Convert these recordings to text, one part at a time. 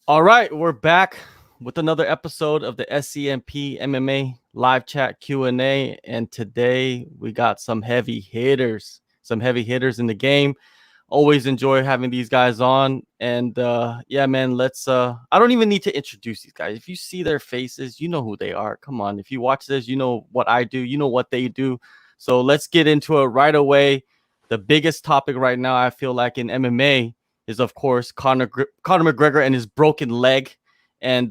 All right, we're back with another episode of the SCMP MMA Live Chat Q&A, and today we got some heavy hitters in the game. Always enjoy having these guys on, and yeah, man, let's. I don't even need to introduce these guys. If you see their faces, you know who they are. Come on, if you watch this, you know what I do, you know what they do. So let's get into it right away. The biggest topic right now, I feel like in MMA, is of course Conor McGregor and his broken leg, and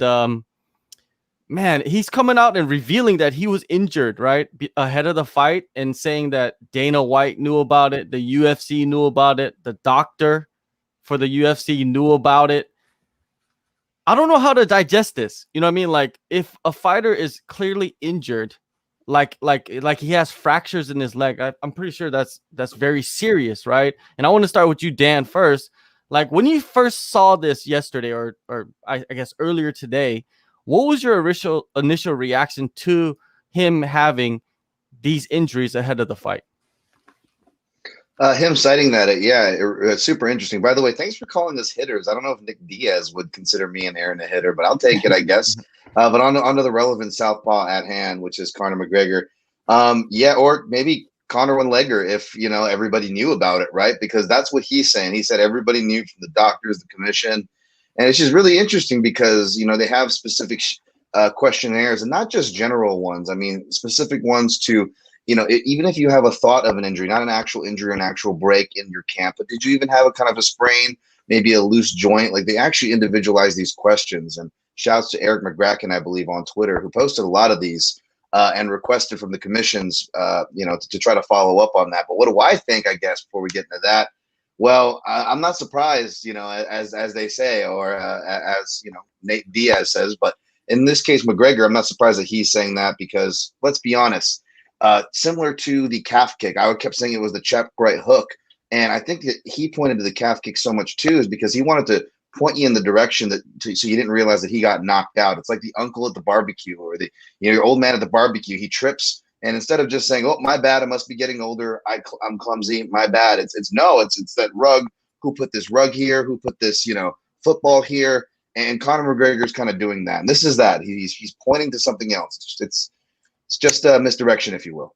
man, he's coming out and revealing that he was injured right ahead of the fight, and saying that Dana White knew about it, the UFC knew about it, the doctor for the UFC knew about it. I don't know how to digest this. You know what I mean? Like, if a fighter is clearly injured, like he has fractures in his leg, I'm pretty sure that's very serious, right? And I want to start with you, Dan, first. Like, when you first saw this yesterday, or I guess earlier today, what was your initial reaction to him having these injuries ahead of the fight? Him citing that, it's super interesting. By the way, thanks for calling us hitters. I don't know if Nick Diaz would consider me and Aaron a hitter, but I'll take it, I guess. But on to the relevant southpaw at hand, which is Conor McGregor. Or maybe Conor one-legger if, everybody knew about it, right? Because that's what he's saying. He said everybody knew, from the doctors, the commission. And it's just really interesting because, they have specific questionnaires, and not just general ones. I mean, specific ones to even if you have a thought of an injury, not an actual injury, an actual break in your camp, but did you even have a kind of a sprain, maybe a loose joint? Like, they actually individualize these questions. And shouts to Eric McGracken, I believe, on Twitter, who posted a lot of these and requested from the commissions, to try to follow up on that. But what do I think, I guess, before we get into that? Well, I'm not surprised, as they say, or as Nate Diaz says. But in this case, McGregor, I'm not surprised that he's saying that, because let's be honest. Similar to the calf kick, I kept saying it was the check right hook. And I think that he pointed to the calf kick so much too is because he wanted to point you in the direction so you didn't realize that he got knocked out. It's like the uncle at the barbecue, or your old man at the barbecue. He trips, and instead of just saying, "Oh, my bad, I must be getting older. I'm clumsy. My bad." It's that rug. Who put this rug here? Who put this football here? And Conor McGregor's kind of doing that. And this is that he's pointing to something else. It's just a misdirection, if you will.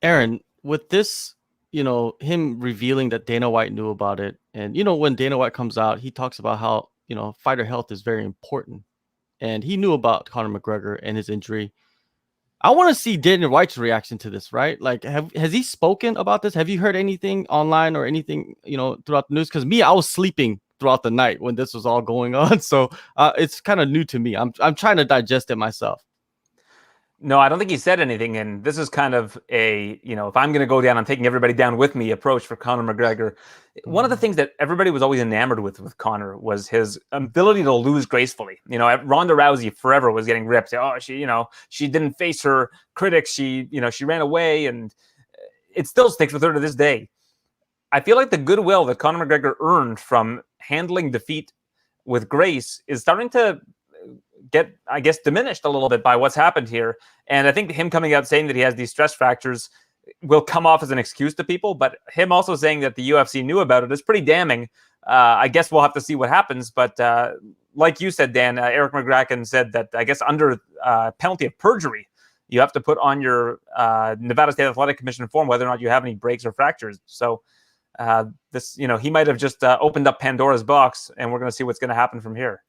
Aaron, with this, him revealing that Dana White knew about it, and when Dana White comes out, he talks about how fighter health is very important, and he knew about Conor McGregor and his injury. I want to see Dana White's reaction to this, right? Like, has he spoken about this? Have you heard anything online or anything throughout the news? Because I was sleeping throughout the night when this was all going on, so it's kind of new to me. I'm trying to digest it myself. No, I don't think he said anything, and this is kind of a, if I'm going to go down, I'm taking everybody down with me approach for Conor McGregor. One of the things that everybody was always enamored with Conor was his ability to lose gracefully. Ronda Rousey forever was getting ripped. Oh, she didn't face her critics. She ran away, and it still sticks with her to this day. I feel like the goodwill that Conor McGregor earned from handling defeat with grace is starting to get, I guess, diminished a little bit by what's happened here. And I think him coming out saying that he has these stress fractures will come off as an excuse to people, but him also saying that the UFC knew about it is pretty damning. I guess we'll have to see what happens. But like you said, Dan, Eric McGracken said that, I guess, under penalty of perjury, you have to put on your Nevada State Athletic Commission form whether or not you have any breaks or fractures. So this, he might have just opened up Pandora's box, and we're going to see what's going to happen from here.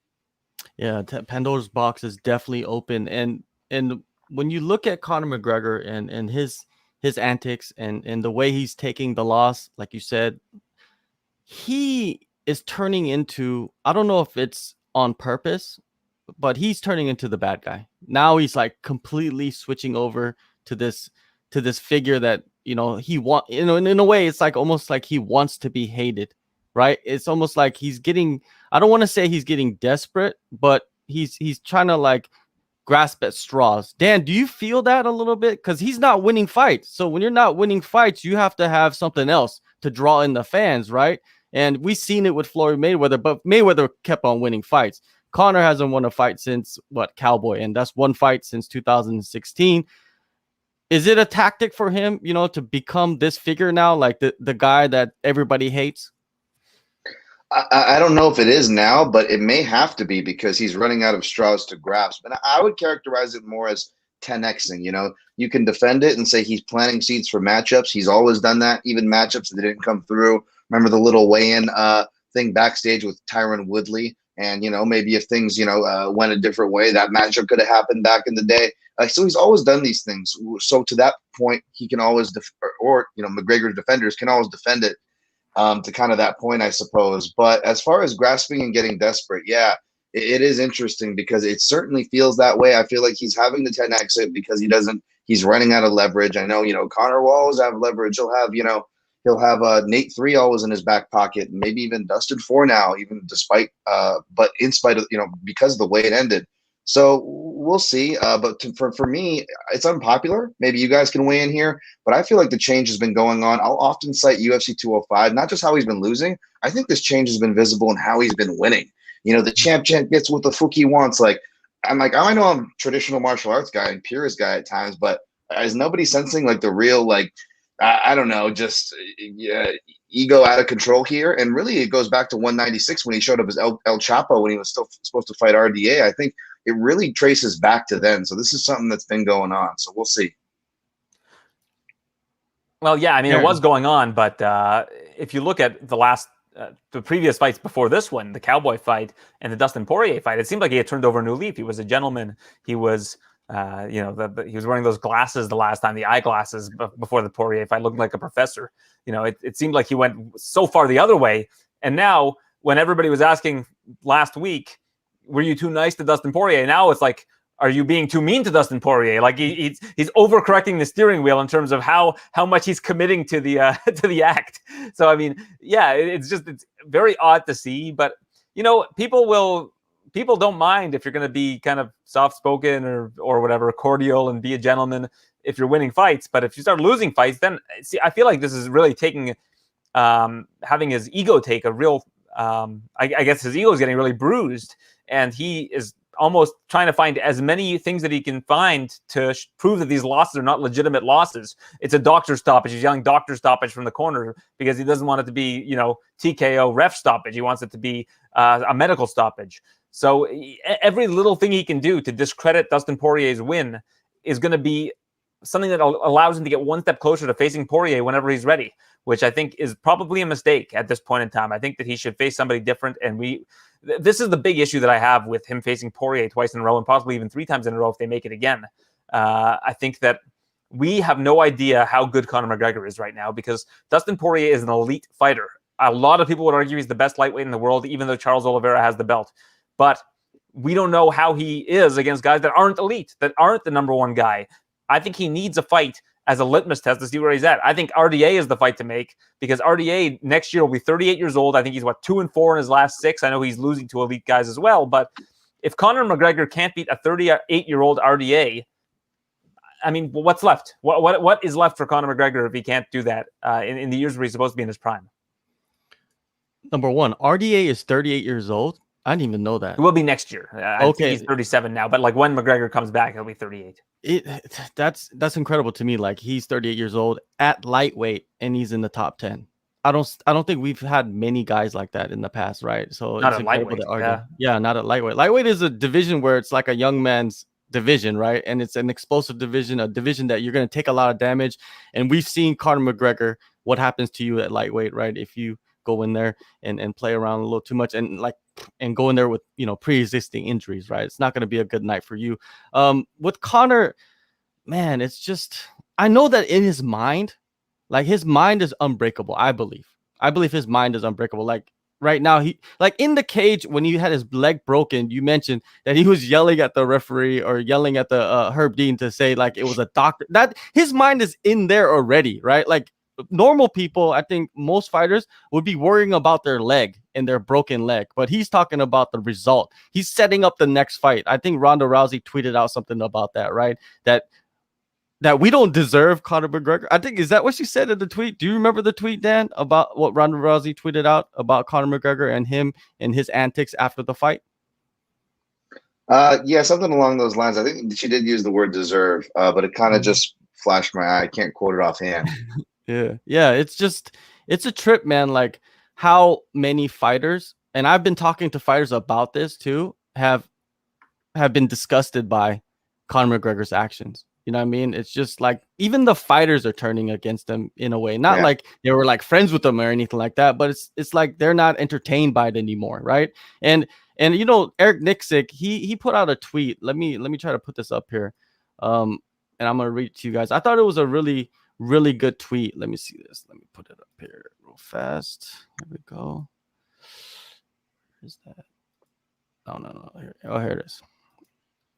Yeah, Pandora's box is definitely open, and when you look at Conor McGregor and his antics and the way he's taking the loss, like you said, he is turning into, I don't know if it's on purpose, but he's turning into the bad guy. Now he's like completely switching over to this figure that he in a way it's like almost like he wants to be hated. Right? It's almost like he's getting, I don't want to say he's getting desperate, but he's trying to like grasp at straws. Dan, do you feel that a little bit? Because he's not winning fights. So when you're not winning fights, you have to have something else to draw in the fans, right? And we've seen it with Floyd Mayweather, but Mayweather kept on winning fights. Conor hasn't won a fight since Cowboy, and that's one fight since 2016. Is it a tactic for him, to become this figure now, like the guy that everybody hates? I don't know if it is now, but it may have to be because he's running out of straws to grasp. And I would characterize it more as 10xing. You can defend it and say he's planting seeds for matchups. He's always done that, even matchups that didn't come through. Remember the little weigh-in thing backstage with Tyron Woodley? And, maybe if things, went a different way, that matchup could have happened back in the day. So he's always done these things. So to that point, he can always, McGregor's defenders can always defend it to kind of that point, I suppose. But as far as grasping and getting desperate, yeah, it is interesting because it certainly feels that way. I feel like he's having the 10 exit because he's running out of leverage. I know, Conor will always have leverage. He'll have Nate 3 always in his back pocket, and maybe even Dustin 4 now, even but in spite of, because of the way it ended. So we'll see. But for me, it's unpopular. Maybe you guys can weigh in here, but I feel like the change has been going on. I'll often cite UFC 205, not just how he's been losing. I think this change has been visible in how he's been winning. The champ gets what the fuck he wants. I know I'm a traditional martial arts guy and purist guy at times, but is nobody sensing the real, I don't know, just ego out of control here? And really it goes back to 196 when he showed up as El Chapo when he was still supposed to fight RDA. I think it really traces back to then. So this is something that's been going on. So we'll see. Well, yeah, I mean, it was going on, but if you look at the previous fights before this one, the Cowboy fight and the Dustin Poirier fight, it seemed like he had turned over a new leaf. He was a gentleman. He was, he was wearing those glasses the last time, the eyeglasses before the Poirier fight, looking like a professor. It seemed like he went so far the other way. And now, when everybody was asking last week, were you too nice to Dustin Poirier? Now it's like, are you being too mean to Dustin Poirier? He's overcorrecting the steering wheel in terms of how much he's committing to the to the act. So I mean, yeah, it's very odd to see, but people don't mind if you're going to be kind of soft spoken or whatever, cordial and be a gentleman if you're winning fights. But if you start losing fights, then see, I feel like this is really taking having his ego take a real. I guess his ego is getting really bruised, and he is almost trying to find as many things that he can find to prove that these losses are not legitimate losses. It's a doctor stoppage. He's yelling doctor stoppage from the corner because he doesn't want it to be, TKO ref stoppage. He wants it to be a medical stoppage. So every little thing he can do to discredit Dustin Poirier's win is going to be something that allows him to get one step closer to facing Poirier whenever he's ready, which I think is probably a mistake at this point in time. I think that he should face somebody different. And this is the big issue that I have with him facing Poirier twice in a row and possibly even 3 times in a row if they make it again. I think that we have no idea how good Conor McGregor is right now because Dustin Poirier is an elite fighter. A lot of people would argue he's the best lightweight in the world, even though Charles Oliveira has the belt. But we don't know how he is against guys that aren't elite, that aren't the number one guy. I think he needs a fight as a litmus test to see where he's at. I think RDA is the fight to make because RDA next year will be 38 years old. I think he's 2-4 in his last 6. I know he's losing to elite guys as well, but if Conor McGregor can't beat a 38-year-old RDA, I mean, what's left? What is left for Conor McGregor if he can't do that in the years where he's supposed to be in his prime? Number one, RDA is 38 years old. I didn't even know that. It will be next year. Okay. He's 37 now, but when McGregor comes back, he'll be 38. That's incredible to me. He's 38 years old at lightweight and he's in the top 10. I don't think we've had many guys like that in the past, right? So not it's at lightweight. Yeah, not at lightweight. Lightweight is a division where it's like a young man's division, right? And it's an explosive division, a division that you're going to take a lot of damage. And we've seen Conor McGregor, what happens to you at lightweight, right? If you go in there and play around a little too much and go in there with pre-existing injuries, right? It's not going to be a good night for you. With Conor, man, it's just, I know that in his mind, his mind is unbreakable. I believe his mind is unbreakable. Right now, he in the cage when he had his leg broken, you mentioned that he was yelling at the referee or yelling at the Herb Dean to say it was a doctor. That his mind is in there already, right? Normal people, I think most fighters would be worrying about their leg and their broken leg, but he's talking about the result. He's setting up the next fight. I think Ronda Rousey tweeted out something about that, right? That we don't deserve Conor McGregor. I think, is that what she said in the tweet? Do you remember the tweet, Dan, about what Ronda Rousey tweeted out about Conor McGregor and him and his antics after the fight? Yeah, something along those lines. I think she did use the word deserve, but it kind of just flashed my eye. I can't quote it offhand. Yeah. It's a trip, man. how many fighters, and I've been talking to fighters about this too, have been disgusted by Conor McGregor's actions. You know what I mean? It's just like even the fighters are turning against him in a way. Not like they were like friends with him or anything like that, but it's like they're not entertained by it anymore, right? And you know, Eric Nixick, he put out a tweet. Let me try to put this up here. And I'm gonna read it to you guys. I thought it was a really, really good tweet. Let me see this. Let me put it up here real fast. Here we go. Where's that? No. Here it is.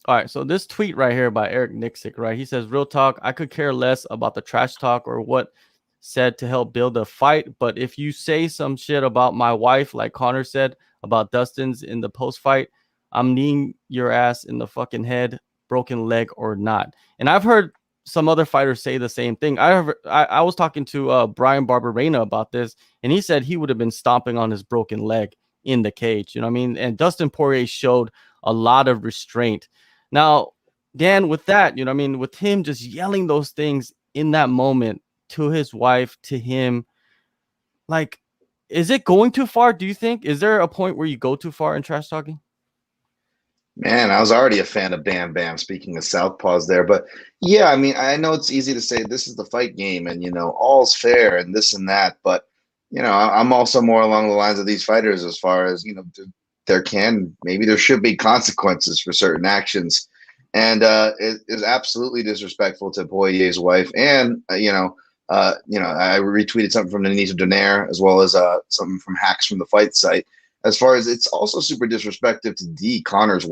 All right, so this tweet right here by Eric Nixick, right? He says, "Real talk, I could care less about the trash talk or what said to help build a fight, but if you say some shit about my wife, like Connor said about Dustin's in the post fight, I'm kneeing your ass in the fucking head, broken leg or not." And I've heard some other fighters say the same thing. I was talking to Brian Barberena about this, and he said he would have been stomping on his broken leg in the cage. You know what I mean? And Dustin Poirier showed a lot of restraint. Now, Dan, with that, you know what I mean, with him just yelling those things in that moment to his wife, to him, like, is it going too far, do you think? Is there a point where you go too far in trash talking? Man, I was already a fan of Bam Bam, speaking of southpaws there. But yeah, I mean, I know it's easy to say this is the fight game and, you know, all's fair and this and that. But, you know, I'm also more along the lines of these fighters as far as, you know, there should be consequences for certain actions. And it is absolutely disrespectful to Poirier's wife. And, I retweeted something from Denise Donaire as well as something from Hacks from the Fight site. As far as it's also super disrespectful to Connor's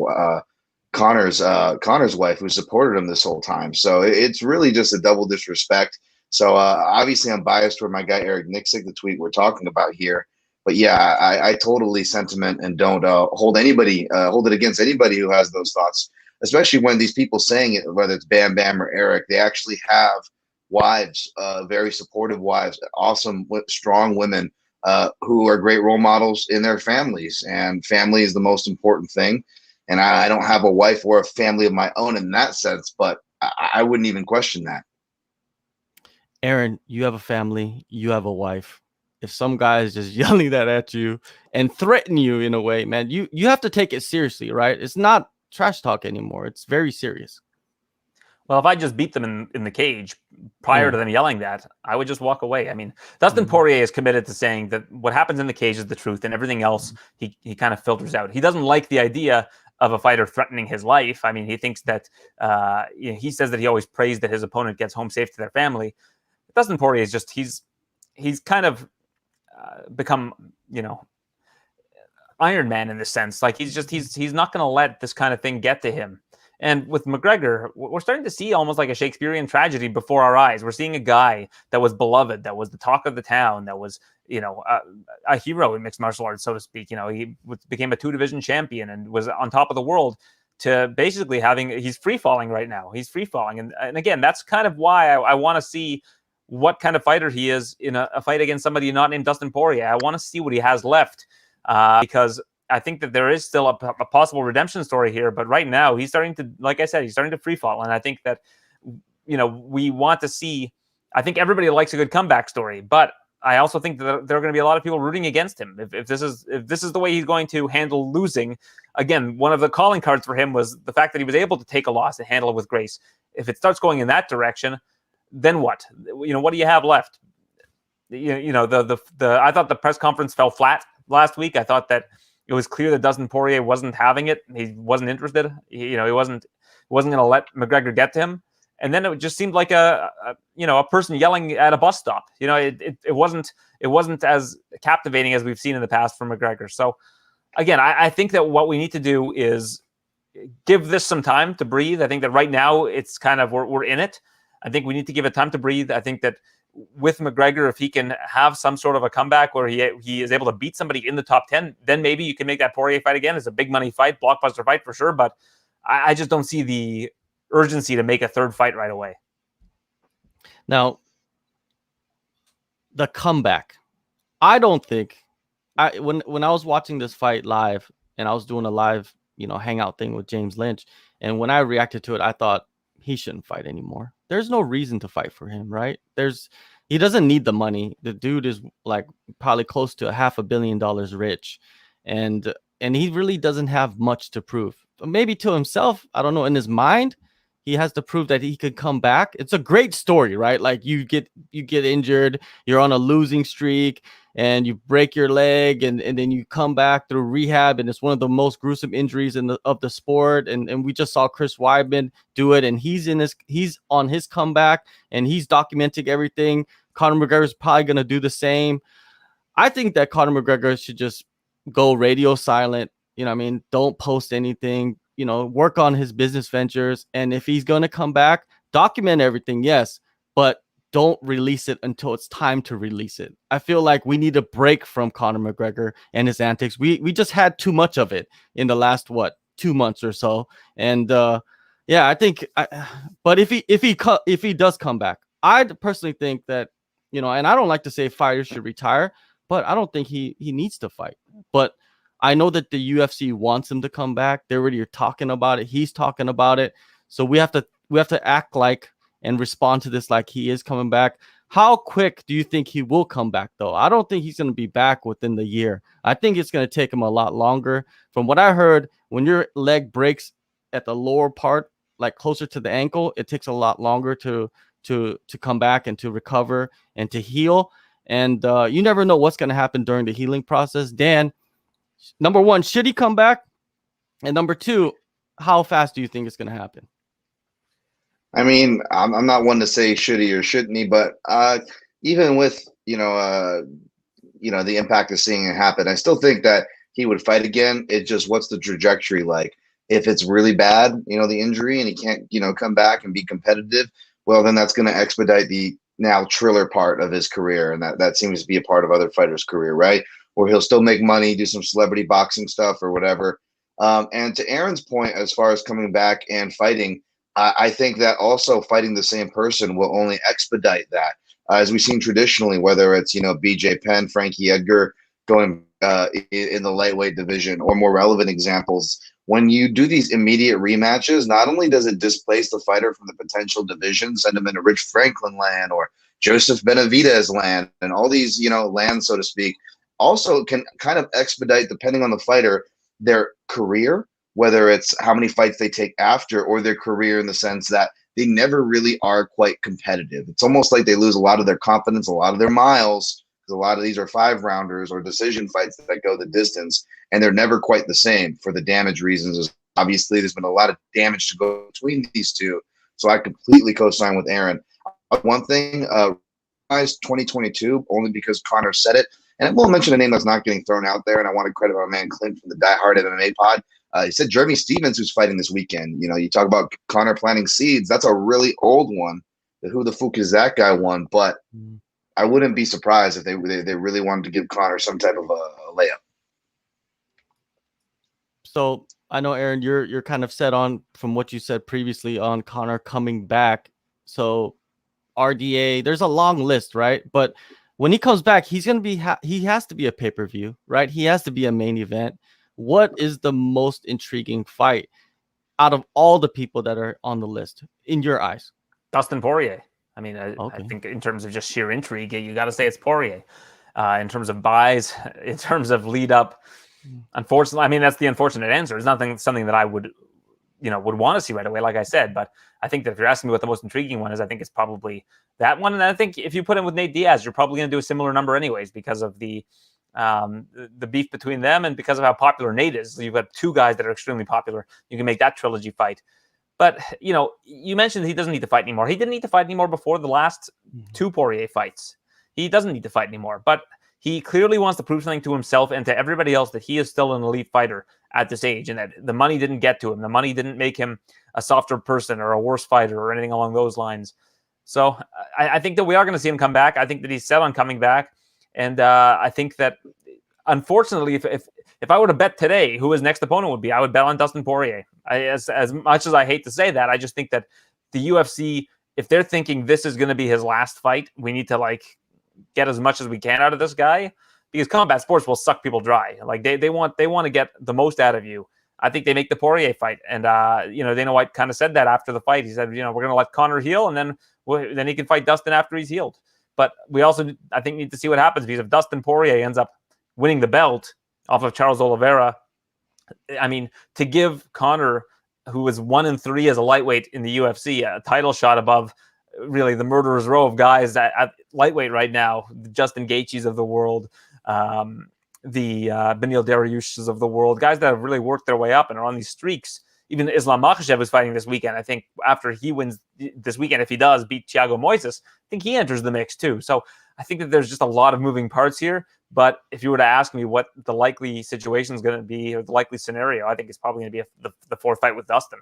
wife, who supported him this whole time. So it's really just a double disrespect. So obviously I'm biased toward my guy Eric Nixick, the tweet we're talking about here. But yeah, I totally sentiment and don't hold it against anybody who has those thoughts, especially when these people saying it, whether it's Bam Bam or Eric, they actually have wives, very supportive wives, awesome, strong women who are great role models in their families. And family is the most important thing. And I don't have a wife or a family of my own in that sense, but I wouldn't even question that. Aaron, you have a family, you have a wife. If some guy is just yelling that at you and threaten you in a way, man, you have to take it seriously, right? It's not trash talk anymore. It's very serious. Well, if I just beat them in the cage prior to them yelling that, I would just walk away. I mean, Dustin Poirier is committed to saying that what happens in the cage is the truth, and everything else he kind of filters out. He doesn't like the idea of a fighter threatening his life. I mean, he thinks that he says that he always prays that his opponent gets home safe to their family. Dustin Poirier is just he's kind of become, you know, Iron Man in this sense. Like he's not going to let this kind of thing get to him. And with McGregor, we're starting to see almost like a Shakespearean tragedy before our eyes. We're seeing a guy that was beloved, that was the talk of the town, that was, you know, a hero in mixed martial arts, so to speak. You know, he became a 2-division champion and was on top of the world, to basically he's free falling right now. He's free falling. And again, that's kind of why I want to see what kind of fighter he is in a fight against somebody not named Dustin Poirier. I want to see what he has left because I think that there is still a possible redemption story here, but right now he's starting to, like I said, he's starting to free fall. And I think that, you know, we want to see, I think everybody likes a good comeback story, but I also think that there are going to be a lot of people rooting against him. If this is the way he's going to handle losing, again, one of the calling cards for him was the fact that he was able to take a loss and handle it with grace. If it starts going in that direction, then what? You know, what do you have left? You know, I thought the press conference fell flat last week. I thought that it was clear that Dustin Poirier wasn't having it. He wasn't interested. He wasn't going to let McGregor get to him. And then it just seemed like a person yelling at a bus stop. You know, it wasn't as captivating as we've seen in the past from McGregor. So again, I think that what we need to do is give this some time to breathe. I think that right now it's kind of we're in it. I think we need to give it time to breathe. I think that with McGregor, if he can have some sort of a comeback where he is able to beat somebody in the top 10, then maybe you can make that Poirier fight again. It's a big money fight, blockbuster fight for sure. But I just don't see the urgency to make a third fight right away. Now, the comeback. I don't think when I was watching this fight live and I was doing a live, hangout thing with James Lynch, and when I reacted to it, I thought he shouldn't fight anymore. There's no reason to fight for him, right? he doesn't need the money. The dude is like probably close to $500 million rich, and he really doesn't have much to prove. Maybe to himself, I don't know. In his mind, he has to prove that he could come back. It's a great story, right? Like you get injured, you're on a losing streak, and you break your leg, and then you come back through rehab, and it's one of the most gruesome injuries of the sport. And we just saw Chris Weidman do it, and he's on his comeback, and he's documenting everything. Conor McGregor is probably going to do the same. I think that Conor McGregor should just go radio silent. You know what I mean? Don't post anything, you know, work on his business ventures. And if he's going to come back, document everything, yes, but don't release it until it's time to release it. I feel like we need a break from Conor McGregor and his antics. We just had too much of it in the last, 2 months or so. And yeah, I think, but if he does come back, I personally think that, you know, and I don't like to say fighters should retire, but I don't think he needs to fight. But I know that the UFC wants him to come back. They already are talking about it. He's talking about it. So we have to act like and respond to this like he is coming back. How quick do you think he will come back, though? I don't think he's going to be back within the year. I think it's going to take him a lot longer. From what I heard, when your leg breaks at the lower part, like closer to the ankle, it takes a lot longer to come back and to recover and to heal. And you never know what's going to happen during the healing process. Dan, number one, should he come back? And number two, how fast do you think it's going to happen? I mean, I'm not one to say should he or shouldn't he, but even with the impact of seeing it happen, I still think that he would fight again. It just, what's the trajectory like? If it's really bad, the injury, and he can't, come back and be competitive, well, then that's going to expedite the now Triller part of his career, and that seems to be a part of other fighters' career, right? Where he'll still make money, do some celebrity boxing stuff or whatever. And to Aaron's point, as far as coming back and fighting, I think that also fighting the same person will only expedite that, as we've seen traditionally, whether it's BJ Penn, Frankie Edgar going in the lightweight division, or more relevant examples. When you do these immediate rematches, not only does it displace the fighter from the potential division, send him into Rich Franklin land or Joseph Benavidez land, and all these lands, so to speak, also can kind of expedite, depending on the fighter, their career, whether it's how many fights they take after, or their career in the sense that they never really are quite competitive. It's almost like they lose a lot of their confidence, a lot of their miles, because a lot of these are 5-rounders or decision fights that go the distance, and they're never quite the same for the damage reasons. Obviously, there's been a lot of damage to go between these two, so I completely co-sign with Aaron. One thing, 2022, only because Conor said it, and I will mention a name that's not getting thrown out there, and I want to credit our man Clint from the Die Hard MMA pod. He said Jeremy Stevens, who's fighting this weekend. You talk about Conor planting seeds. That's a really old one. Who the fuck is that guy one? But I wouldn't be surprised if they really wanted to give Conor some type of a layup. So I know, Aaron, you're kind of set on, from what you said previously, on Conor coming back. So RDA, there's a long list, right? But when he comes back, he's going to be he has to be a pay-per-view, right? He has to be a main event. What is the most intriguing fight out of all the people that are on the list in your eyes? Dustin Poirier. I mean, I think in terms of just sheer intrigue, you got to say it's Poirier. In terms of buys, in terms of lead up, unfortunately, I mean, that's the unfortunate answer. It's something that I would want to see right away, like I said. But I think that if you're asking me what the most intriguing one is, I think it's probably that one. And I think if you put him with Nate Diaz, you're probably going to do a similar number anyways, because of the beef between them and because of how popular Nate is. So you've got two guys that are extremely popular. You can make that trilogy fight. But, you mentioned he doesn't need to fight anymore. He didn't need to fight anymore before the last two Poirier fights. He doesn't need to fight anymore. But he clearly wants to prove something to himself and to everybody else that he is still an elite fighter at this age, and that the money didn't get to him. The money didn't make him a softer person or a worse fighter or anything along those lines. So I think that we are going to see him come back. I think that he's set on coming back. And I think that, unfortunately, if I were to bet today who his next opponent would be, I would bet on Dustin Poirier. As much as I hate to say that, I just think that the UFC, if they're thinking this is going to be his last fight, we need to get as much as we can out of this guy, because combat sports will suck people dry. They want to get the most out of you. I think they make the Poirier fight, and Dana White kind of said that after the fight. He said, we're going to let Conor heal, and then he can fight Dustin after he's healed. But we also, I think, need to see what happens, because if Dustin Poirier ends up winning the belt off of Charles Oliveira, I mean, to give Conor, who was 1-3 as a lightweight in the UFC, a title shot above really the murderer's row of guys at lightweight right now, the Justin Gaethjes of the world, the Beneil Dariush's of the world, guys that have really worked their way up and are on these streaks. Even Islam Makhachev is fighting this weekend. I think after he wins this weekend, if he does beat Thiago Moises, I think he enters the mix too. So I think that there's just a lot of moving parts here. But if you were to ask me what the likely situation is going to be, or the likely scenario, I think it's probably going to be the fourth fight with Dustin.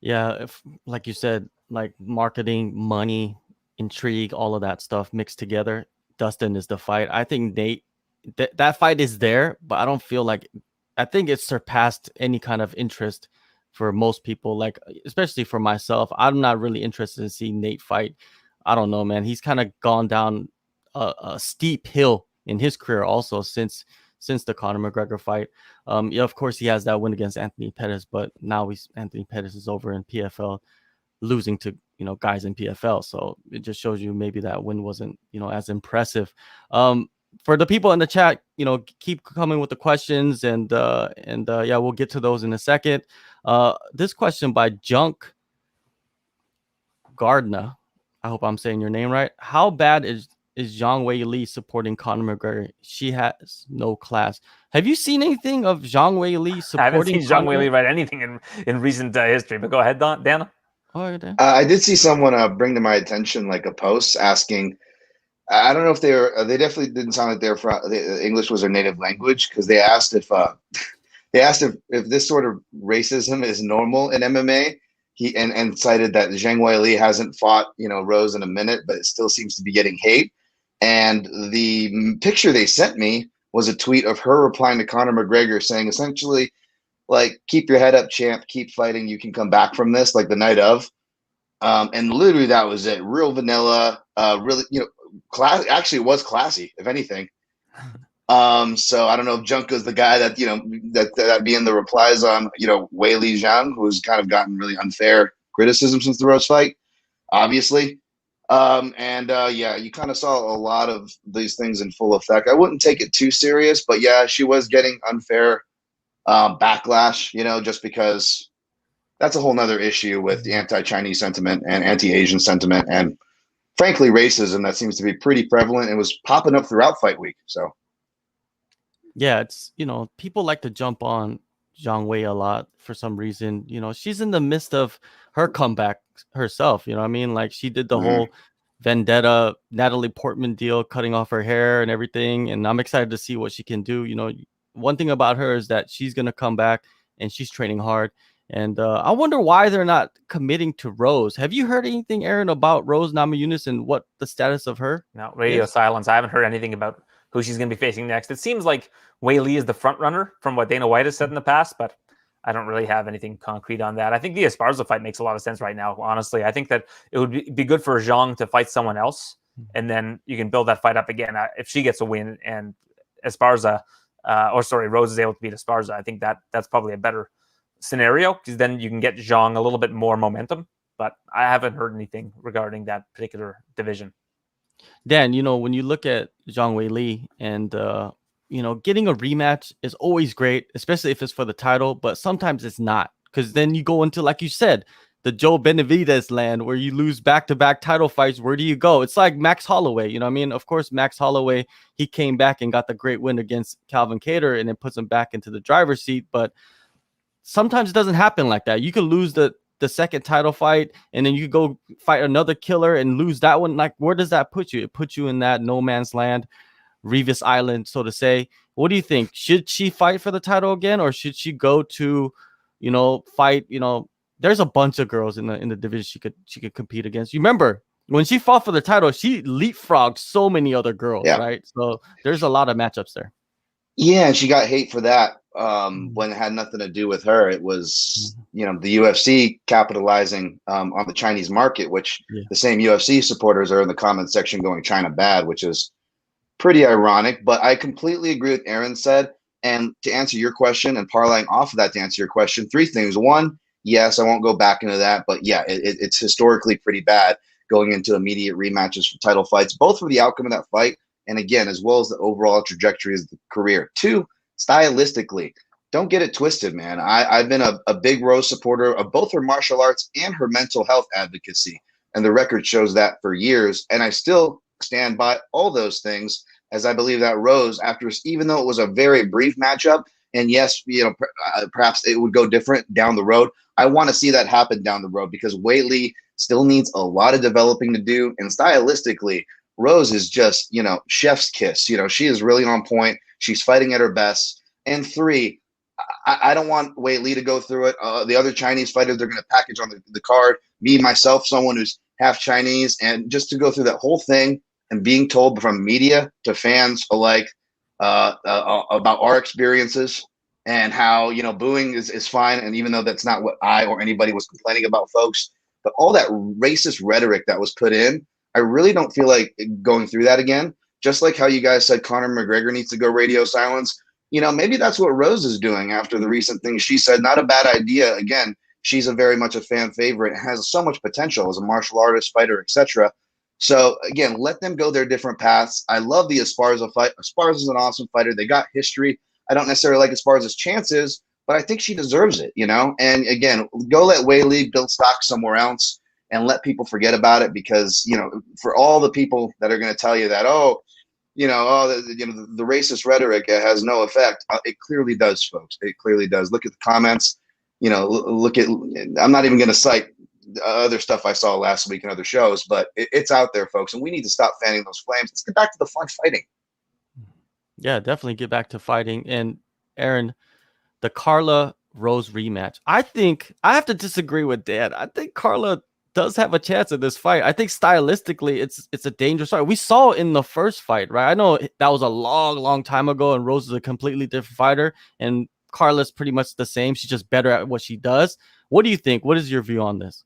Yeah, if, like you said, like marketing, money, intrigue, all of that stuff mixed together, Dustin is the fight. I think Nate, that fight is there, but I don't feel like, I think it's surpassed any kind of interest for most people, like especially for myself. I'm not really interested in seeing Nate fight. I don't know, man. He's kind of gone down a steep hill in his career also since the Conor McGregor fight. Yeah, of course he has that win against Anthony Pettis, but now Anthony Pettis is over in PFL, losing to, you know, guys in PFL. So it just shows you maybe that win wasn't, you know, as impressive. For the people in the chat, you know, keep coming with the questions, and yeah, we'll get to those in a second. This question by Junk Gardner, I hope I'm saying your name right. How bad is Zhang Weili supporting Conor McGregor? She has no class. Have you seen anything of Zhang Weili supporting? I haven't seen Zhang Weili write anything in recent history, but go ahead, Dan. I did see someone bring to my attention like a post asking, I don't know if they definitely didn't sound like the English was their native language, because they asked if this sort of racism is normal in MMA. And cited that Zhang Weili hasn't fought, you know, Rose in a minute, but it still seems to be getting hate. And the picture they sent me was a tweet of her replying to Conor McGregor saying essentially, like, keep your head up, champ, keep fighting, you can come back from this, like the night of. And literally that was it. Real vanilla, really, you know, class. Actually, it was classy, if anything. So I don't know if Junko's the guy that, you know, that be in the replies on, you know, Weili Zhang, who's kind of gotten really unfair criticism since the Rose fight, obviously. Yeah, you kind of saw a lot of these things in full effect. I wouldn't take it too serious, but yeah, she was getting unfair backlash, you know, just because that's a whole nother issue with the anti-Chinese sentiment and anti-Asian sentiment, and frankly, racism that seems to be pretty prevalent and was popping up throughout fight week. So. Yeah, it's, you know, people like to jump on Zhang Wei a lot for some reason. You know, she's in the midst of her comeback herself. You know what I mean? Like, she did the whole Vendetta Natalie Portman deal, cutting off her hair and everything. And I'm excited to see what she can do. You know, one thing about her is that she's going to come back and she's training hard. And I wonder why they're not committing to Rose. Have you heard anything, Aaron, about Rose Namajunas and what the status of her? No, radio silence. I haven't heard anything about who she's going to be facing next. It seems like Weili is the front runner from what Dana White has said in the past, but I don't really have anything concrete on that. I think the Esparza fight makes a lot of sense right now, honestly. I think that it would be good for Zhang to fight someone else, and then you can build that fight up again. If she gets a win and Esparza, Rose is able to beat Esparza, I think that's probably a better scenario, because then you can get Zhang a little bit more momentum. But I haven't heard anything regarding that particular division. Dan, you know, when you look at Zhang Weili and, you know, getting a rematch is always great, especially if it's for the title, but sometimes it's not, because then you go into, like you said, the Joe Benavidez land where you lose back-to-back title fights. Where do you go? It's like Max Holloway, you know what I mean? Of course, Max Holloway, he came back and got the great win against Calvin Kattar and it puts him back into the driver's seat, but sometimes it doesn't happen like that. You could lose the second title fight and then you could go fight another killer and lose that one. Like, where does that put you? It puts you in that no man's land, Revis Island, so to say. What do you think? Should she fight for the title again, or should she go to, you know, fight, you know, there's a bunch of girls in the division she could compete against. You remember when she fought for the title, she leapfrogged so many other girls, right? So there's a lot of matchups there. Yeah, and she got hate for that. When it had nothing to do with her. It was, you know, the UFC capitalizing on the Chinese market, which the same UFC supporters are in the comment section going China bad, which is pretty ironic. But I completely agree with Aaron said. And to answer your question and parlaying off of that to answer your question, three things. One, yes, I won't go back into that, but yeah, it's historically pretty bad. going into immediate rematches for title fights, both for the outcome of that fight, and again, as well as the overall trajectory of the career. 2, stylistically, don't get it twisted, man. I've been a big Rose supporter of both her martial arts and her mental health advocacy, and the record shows that for years, and I still stand by all those things, as I believe that Rose, after, even though it was a very brief matchup, and yes, perhaps it would go different down the road, I want to see that happen down the road, because Whaley still needs a lot of developing to do, and stylistically, Rose is just, chef's kiss. She is really on point. She's fighting at her best. And 3, I don't want Wei Li to go through it. The other Chinese fighters, they're going to package on the card. Me, myself, someone who's half Chinese, and just to go through that whole thing and being told from media to fans alike about our experiences and how, booing is fine. And even though that's not what I or anybody was complaining about, folks, but all that racist rhetoric that was put in, I really don't feel like going through that again. Just like how you guys said Conor McGregor needs to go radio silence. Maybe that's what Rose is doing after the recent things she said. Not a bad idea. Again, she's very much a fan favorite and has so much potential as a martial artist, fighter, etc. So again, let them go their different paths. I love the Esparza fight. Esparza is an awesome fighter. They got history. I don't necessarily like Esparza's chances, but I think she deserves it, And again, go let Wei Li build stock somewhere else and let people forget about it, because, for all the people that are going to tell you that, the racist rhetoric has no effect. It clearly does, folks. It clearly does. Look at the comments. Look at. I'm not even going to cite other stuff I saw last week in other shows, but it's out there, folks, and we need to stop fanning those flames. Let's get back to the fun fighting. Yeah, definitely get back to fighting. And Aaron, the Carla Rose rematch. I think I have to disagree with Dad. I think Carla does have a chance in this fight. I think stylistically it's a dangerous fight. We saw in the first fight, right? I know that was a long time ago, and Rose is a completely different fighter, and Carla's pretty much the same. She's just better at what she does. What do you think? What is your view on this?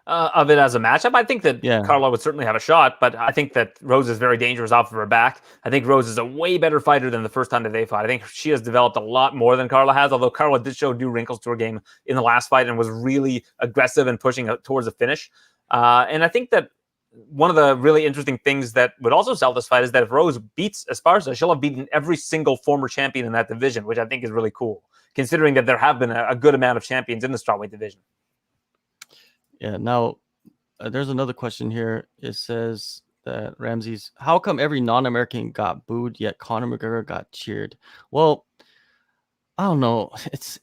Of it as a matchup, I think that Carla would certainly have a shot, but I think that Rose is very dangerous off of her back. I think Rose is a way better fighter than the first time that they fought. I think she has developed a lot more than Carla has, although Carla did show new wrinkles to her game in the last fight and was really aggressive and pushing towards a finish. And I think that one of the really interesting things that would also sell this fight is that if Rose beats Esparza, she'll have beaten every single former champion in that division, which I think is really cool, considering that there have been a good amount of champions in the strawweight division. Yeah, now there's another question here. It says that Ramsey's, how come every non-American got booed yet Conor McGregor got cheered? Well, I don't know.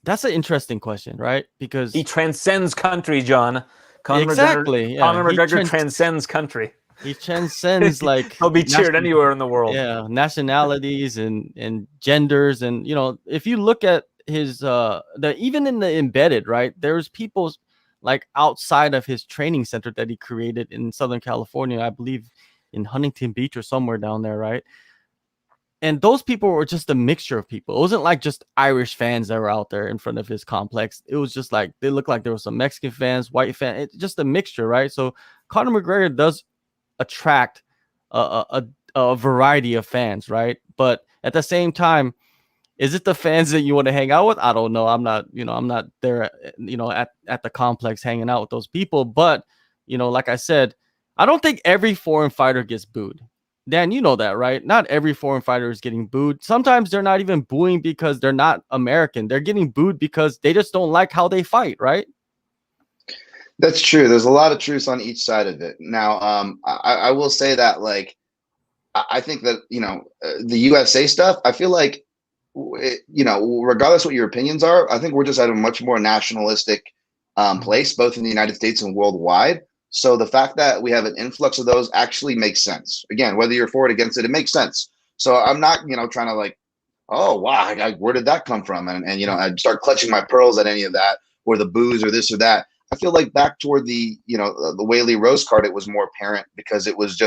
That's an interesting question, right? Because he transcends country, John. Conor exactly. Conor McGregor transcends country. He transcends like he'll be cheered anywhere in the world. Yeah, nationalities and genders, and if you look at his even in the embedded, right? There's people like outside of his training center that he created in Southern California, I believe in Huntington Beach or somewhere down there, right? And those people were just a mixture of people. It wasn't like just Irish fans that were out there in front of his complex. It was just like, they looked like there were some Mexican fans, white fans, it's just a mixture, right? So Conor McGregor does attract a variety of fans, right? But at the same time, is it the fans that you want to hang out with? I don't know. I'm not there, at the complex hanging out with those people. But, like I said, I don't think every foreign fighter gets booed. Dan, you know that, right? Not every foreign fighter is getting booed. Sometimes they're not even booing because they're not American. They're getting booed because they just don't like how they fight, right? That's true. There's a lot of truth on each side of it. Now, I will say that, like, I think that, the USA stuff, I feel like, regardless what your opinions are, I think we're just at a much more nationalistic place, both in the United States and worldwide. So the fact that we have an influx of those actually makes sense. Again, whether you're for it or against it, it makes sense. So I'm not, trying to like, oh, wow, where did that come from? And I'd start clutching my pearls at any of that, or the booze or this or that. I feel like back toward the Wei Li Rose card, it was more apparent because it was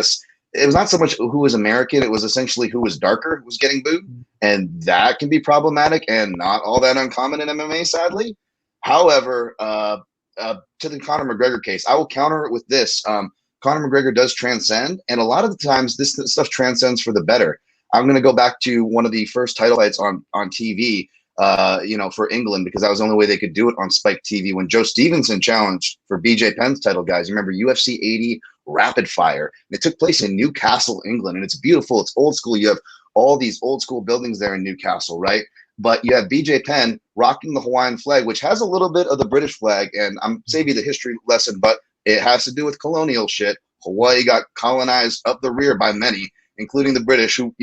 not so much who was American. It was essentially who was darker who was getting booed. And that can be problematic and not all that uncommon in MMA, sadly. However, to the Conor McGregor case, I will counter it with this. Conor McGregor does transcend. And a lot of the times this stuff transcends for the better. I'm going to go back to one of the first title fights on TV, for England, because that was the only way they could do it on Spike TV when Joe Stevenson challenged for BJ Penn's title, guys. You remember UFC 80 rapid fire. And it took place in Newcastle, England, and it's beautiful. It's old school. You have all these old school buildings there in Newcastle, right? But you have BJ Penn rocking the Hawaiian flag, which has a little bit of the British flag. And I'm saving the history lesson, but it has to do with colonial shit. Hawaii got colonized up the rear by many, including the British, who,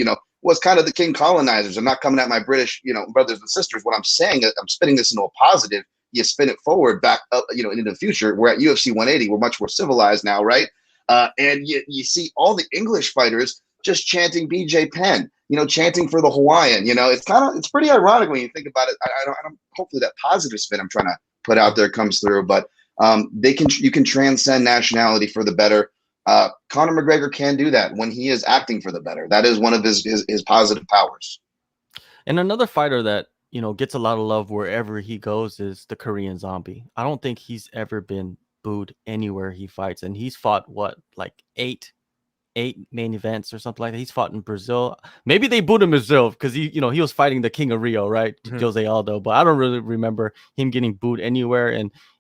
was kind of the king colonizers. I'm not coming at my British, brothers and sisters. What I'm saying is I'm spinning this into a positive. You spin it forward back up, into the future. We're at UFC 180. We're much more civilized now, right? And you see all the English fighters just chanting BJ Penn, chanting for the Hawaiian. It's pretty ironic when you think about it. I don't. Hopefully that positive spin I'm trying to put out there comes through. But you can transcend nationality for the better. Conor McGregor can do that when he is acting for the better. That is one of his positive powers. And another fighter that gets a lot of love wherever he goes is the Korean Zombie. I don't think he's ever been booed anywhere he fights, and he's fought like eight main events or something like that. He's fought in Brazil. Maybe they booed him in Brazil because he was fighting the King of Rio, right? Mm-hmm. Jose Aldo. But I don't really remember him getting booed anywhere.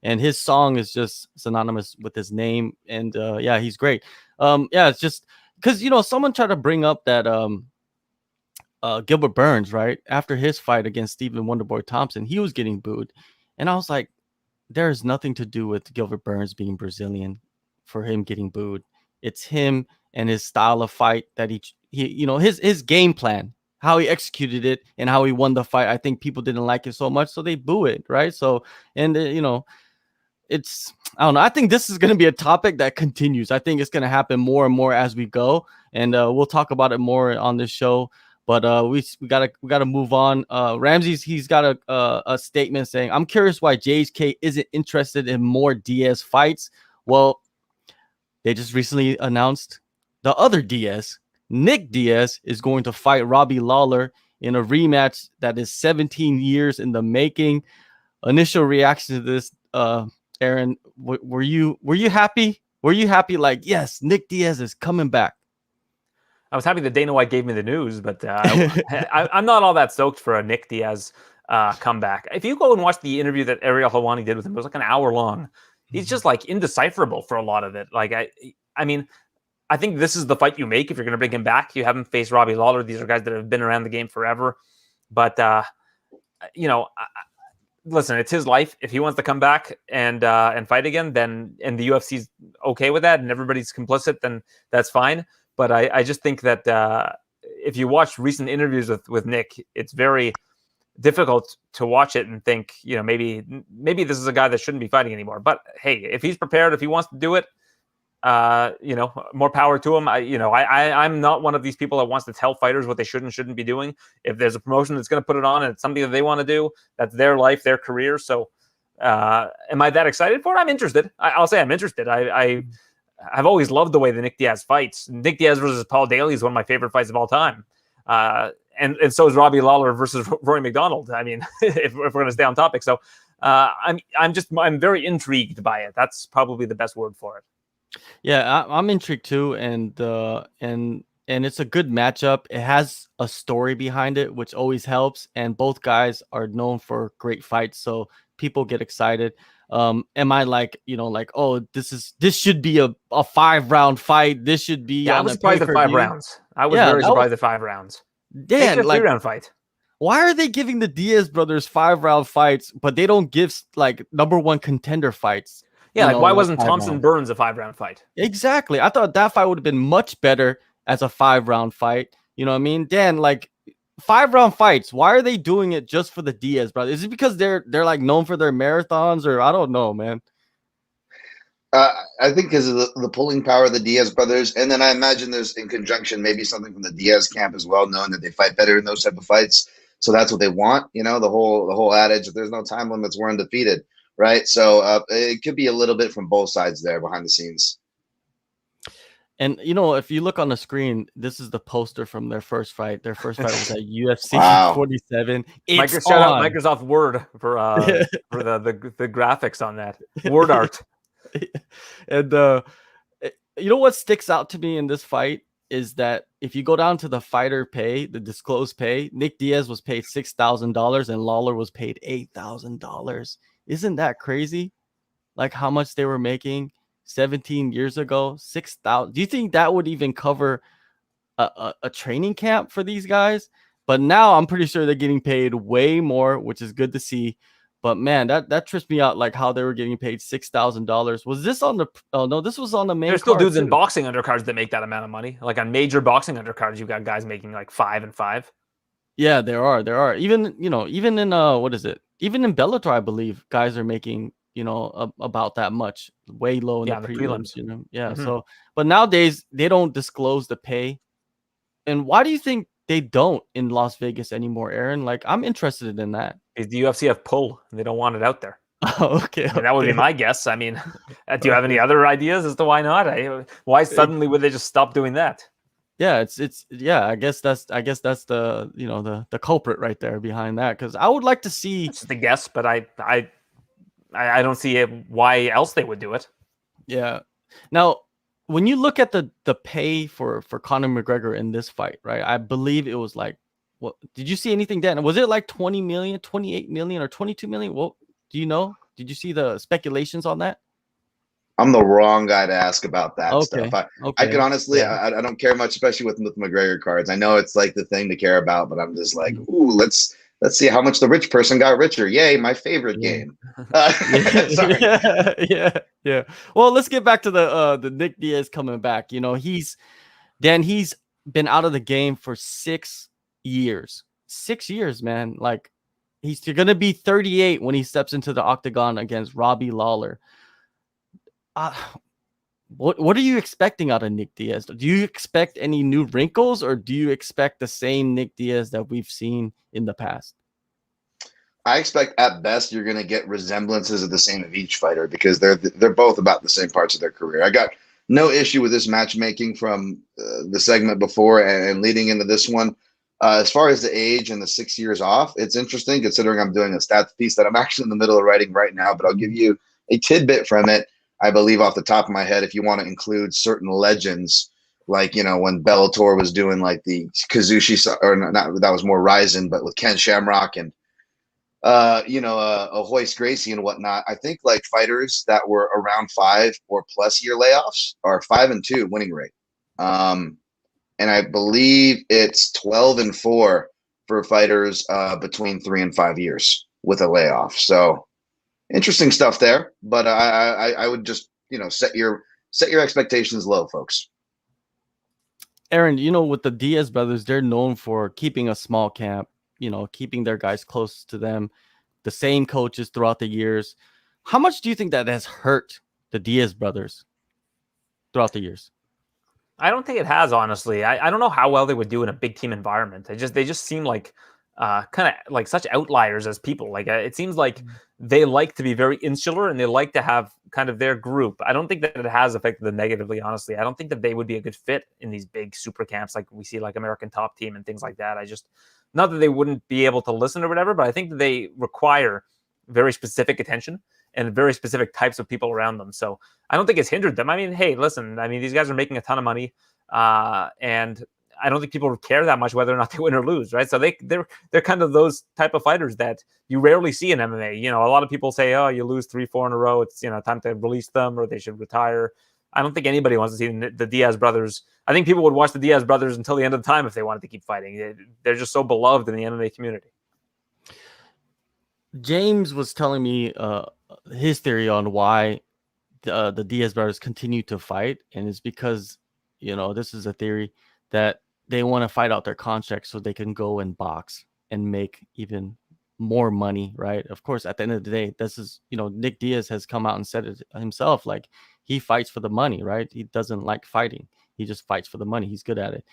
And his song is just synonymous with his name. And yeah, he's great. It's just because someone tried to bring up that Gilbert Burns, right, after his fight against Stephen Wonderboy Thompson, he was getting booed, and I was like, there's nothing to do with Gilbert Burns being Brazilian for him getting booed. It's him and his style of fight that he his game plan, how he executed it and how he won the fight. I think people didn't like it so much, so they boo it, right? So, and it's, I don't know. I think this is going to be a topic that continues. I think it's going to happen more and more as we go, and we'll talk about it more on this show. But we gotta move on. Ramsey's he's got a statement saying, "I'm curious why JHK isn't interested in more Diaz fights." Well, they just recently announced the other Diaz, Nick Diaz, is going to fight Robbie Lawler in a rematch that is 17 years in the making. Initial reaction to this, Aaron, were you happy? Were you happy? Like, yes, Nick Diaz is coming back. I was happy that Dana White gave me the news, but I'm not all that stoked for a Nick Diaz comeback. If you go and watch the interview that Ariel Helwani did with him, it was like an hour long. He's just like indecipherable for a lot of it. Like, I mean, I think this is the fight you make if you're going to bring him back. You have him face Robbie Lawler. These are guys that have been around the game forever. But, listen, it's his life. If he wants to come back and fight again, then, and the UFC's okay with that and everybody's complicit, then that's fine. But I just think that if you watch recent interviews with Nick, it's very difficult to watch it and think, maybe this is a guy that shouldn't be fighting anymore. But hey, if he's prepared, if he wants to do it, more power to him. I'm not one of these people that wants to tell fighters what they should and shouldn't be doing. If there's a promotion that's going to put it on and it's something that they want to do, that's their life, their career. So am I that excited for it? I'm interested. I'll say I'm interested. I've always loved the way that Nick Diaz fights. Nick Diaz versus Paul Daly is one of my favorite fights of all time. And so is Robbie Lawler versus Rory McDonald. I mean, if we're going to stay on topic. So I'm very intrigued by it. That's probably the best word for it. Yeah, I'm intrigued too. And it's a good matchup. It has a story behind it, which always helps. And both guys are known for great fights. So people get excited. Am I like, oh, this should be a 5-round fight. This should be. Yeah, I was surprised at 5 rounds. I was very surprised at 5 rounds. Yeah, like 3-round fight. Why are they giving the Diaz brothers 5-round fights, but they don't give like number 1 contender fights? Yeah, why wasn't Thompson Burns a 5-round fight? Exactly. I thought that fight would have been much better as a 5-round fight. You know what I mean? Dan, like 5-round fights, why are they doing it just for the Diaz brothers? Is it because they're like known for their marathons, or I don't know, man? I think because of the pulling power of the Diaz brothers, and then I imagine there's in conjunction maybe something from the Diaz camp as well, knowing that they fight better in those type of fights. So that's what they want, the whole adage: if there's no time limits, we're undefeated, right? So it could be a little bit from both sides there behind the scenes. And, if you look on the screen, this is the poster from their first fight. Their first fight was at UFC 47. Shout out Microsoft Word for the graphics on that. Word art. And what sticks out to me in this fight is that if you go down to the fighter pay, the disclosed pay, Nick Diaz was paid $6,000 and Lawler was paid $8,000. Isn't that crazy? Like how much they were making? 17 years ago, 6,000. Do you think that would even cover a training camp for these guys? But now I'm pretty sure they're getting paid way more, which is good to see. But man, that trips me out, like how they were getting paid $6,000. Was this on the? Oh no, this was on the main. There's still card dudes in too. boxing undercards that make that amount of money. Like on major boxing undercards, you've got guys making like 5 and 5. Yeah, there are. Even even in what is it? Even in Bellator, I believe guys are making about that much, way low in the prelims. Yeah. Mm-hmm. So, but nowadays they don't disclose the pay. And why do you think they don't in Las Vegas anymore, Aaron? Like, I'm interested in that. Because the UFC have pull, and they don't want it out there. Okay, I mean, that would be my guess. I mean, do you have any other ideas as to why not? Why suddenly would they just stop doing that? Yeah, it's yeah. I guess that's the the culprit right there behind that. Because I would like to see. It's just a guess, but I don't see why else they would do it. Yeah. Now, when you look at the pay for Conor McGregor in this fight, right? I believe it was like, what did you see anything then? Was it like 20 million, 28 million, or 22 million? Well, do you know? Did you see the speculations on that? I'm the wrong guy to ask about that stuff. I can honestly, yeah. I don't care much, especially with McGregor cards. I know it's like the thing to care about, but I'm just like, ooh, let's see how much the rich person got richer. Yay, my favorite game. Sorry. Yeah. Well, let's get back to the Nick Diaz coming back. He's been out of the game for 6 years. 6 years, man. Like, he's gonna be 38 when he steps into the octagon against Robbie Lawler. What are you expecting out of Nick Diaz? Do you expect any new wrinkles, or do you expect the same Nick Diaz that we've seen in the past? I expect at best you're going to get resemblances of the same of each fighter, because they're both about the same parts of their career. I got no issue with this matchmaking from the segment before and leading into this one. As far as the age and the 6 years off, it's interesting considering I'm doing a stats piece that I'm actually in the middle of writing right now, but I'll give you a tidbit from it. I believe off the top of my head, if you want to include certain legends, like, when Bellator was doing like the Kazushi, or not, that was more Ryzen, but with Ken Shamrock and, a Hoist Gracie and whatnot, I think like fighters that were around 5 or plus year layoffs are 5-2 winning rate. And I believe it's 12-4 for fighters between 3 and 5 years with a layoff. So interesting stuff there, but I would just set your expectations low, folks. Aaron, with the Diaz brothers, they're known for keeping a small camp, keeping their guys close to them, the same coaches throughout the years. How much do you think that has hurt the Diaz brothers throughout the years? I don't think it has, honestly. I don't know how well they would do in a big team environment. They just seem like kind of like such outliers as people. Like, it seems like they like to be very insular and they like to have kind of their group. I don't think that it has affected them negatively, honestly. I don't think that they would be a good fit in these big super camps like we see, like American Top Team and things like that. Not that they wouldn't be able to listen or whatever, but I think that they require very specific attention and very specific types of people around them. So I don't think it's hindered them. I mean, hey, listen, these guys are making a ton of money, and I don't think people care that much whether or not they win or lose, right? So they're kind of those type of fighters that you rarely see in MMA. A lot of people say, oh, you lose 3-4 in a row, it's time to release them or they should retire. I don't think anybody wants to see the Diaz brothers. I think people would watch the Diaz brothers until the end of the time if they wanted to keep fighting. They're just so beloved in the MMA community. James was telling me his theory on why the Diaz brothers continue to fight, and it's because this is a theory that they want to fight out their contract so they can go and box and make even more money, right? Of course, at the end of the day, this is Nick Diaz has come out and said it himself, like he fights for the money, right? He doesn't like fighting, he just fights for the money. He's good at it.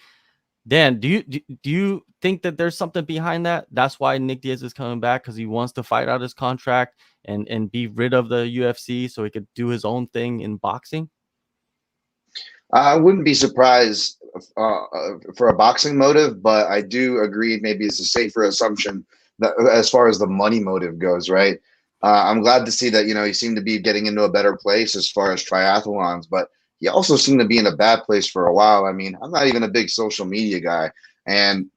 Dan, do you think that there's something behind that? That's why Nick Diaz is coming back, because he wants to fight out his contract and be rid of the UFC so he could do his own thing in boxing? I wouldn't be surprised for a boxing motive, but I do agree maybe it's a safer assumption that as far as the money motive goes, right? I'm glad to see that, he seemed to be getting into a better place as far as triathlons, but he also seemed to be in a bad place for a while. I mean, I'm not even a big social media guy. And,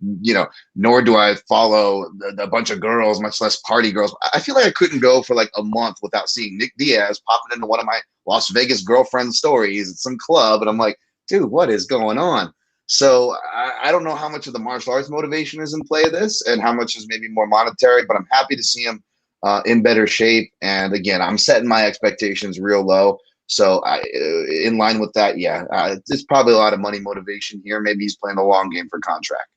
nor do I follow a bunch of girls, much less party girls. I feel like I couldn't go for like a month without seeing Nick Diaz popping into one of my Las Vegas girlfriend stories at some club. And I'm like, dude, what is going on? So I don't know how much of the martial arts motivation is in play of this and how much is maybe more monetary, but I'm happy to see him in better shape. And again, I'm setting my expectations real low. So in line with that, there's probably a lot of money motivation here. Maybe he's playing the long game for contract.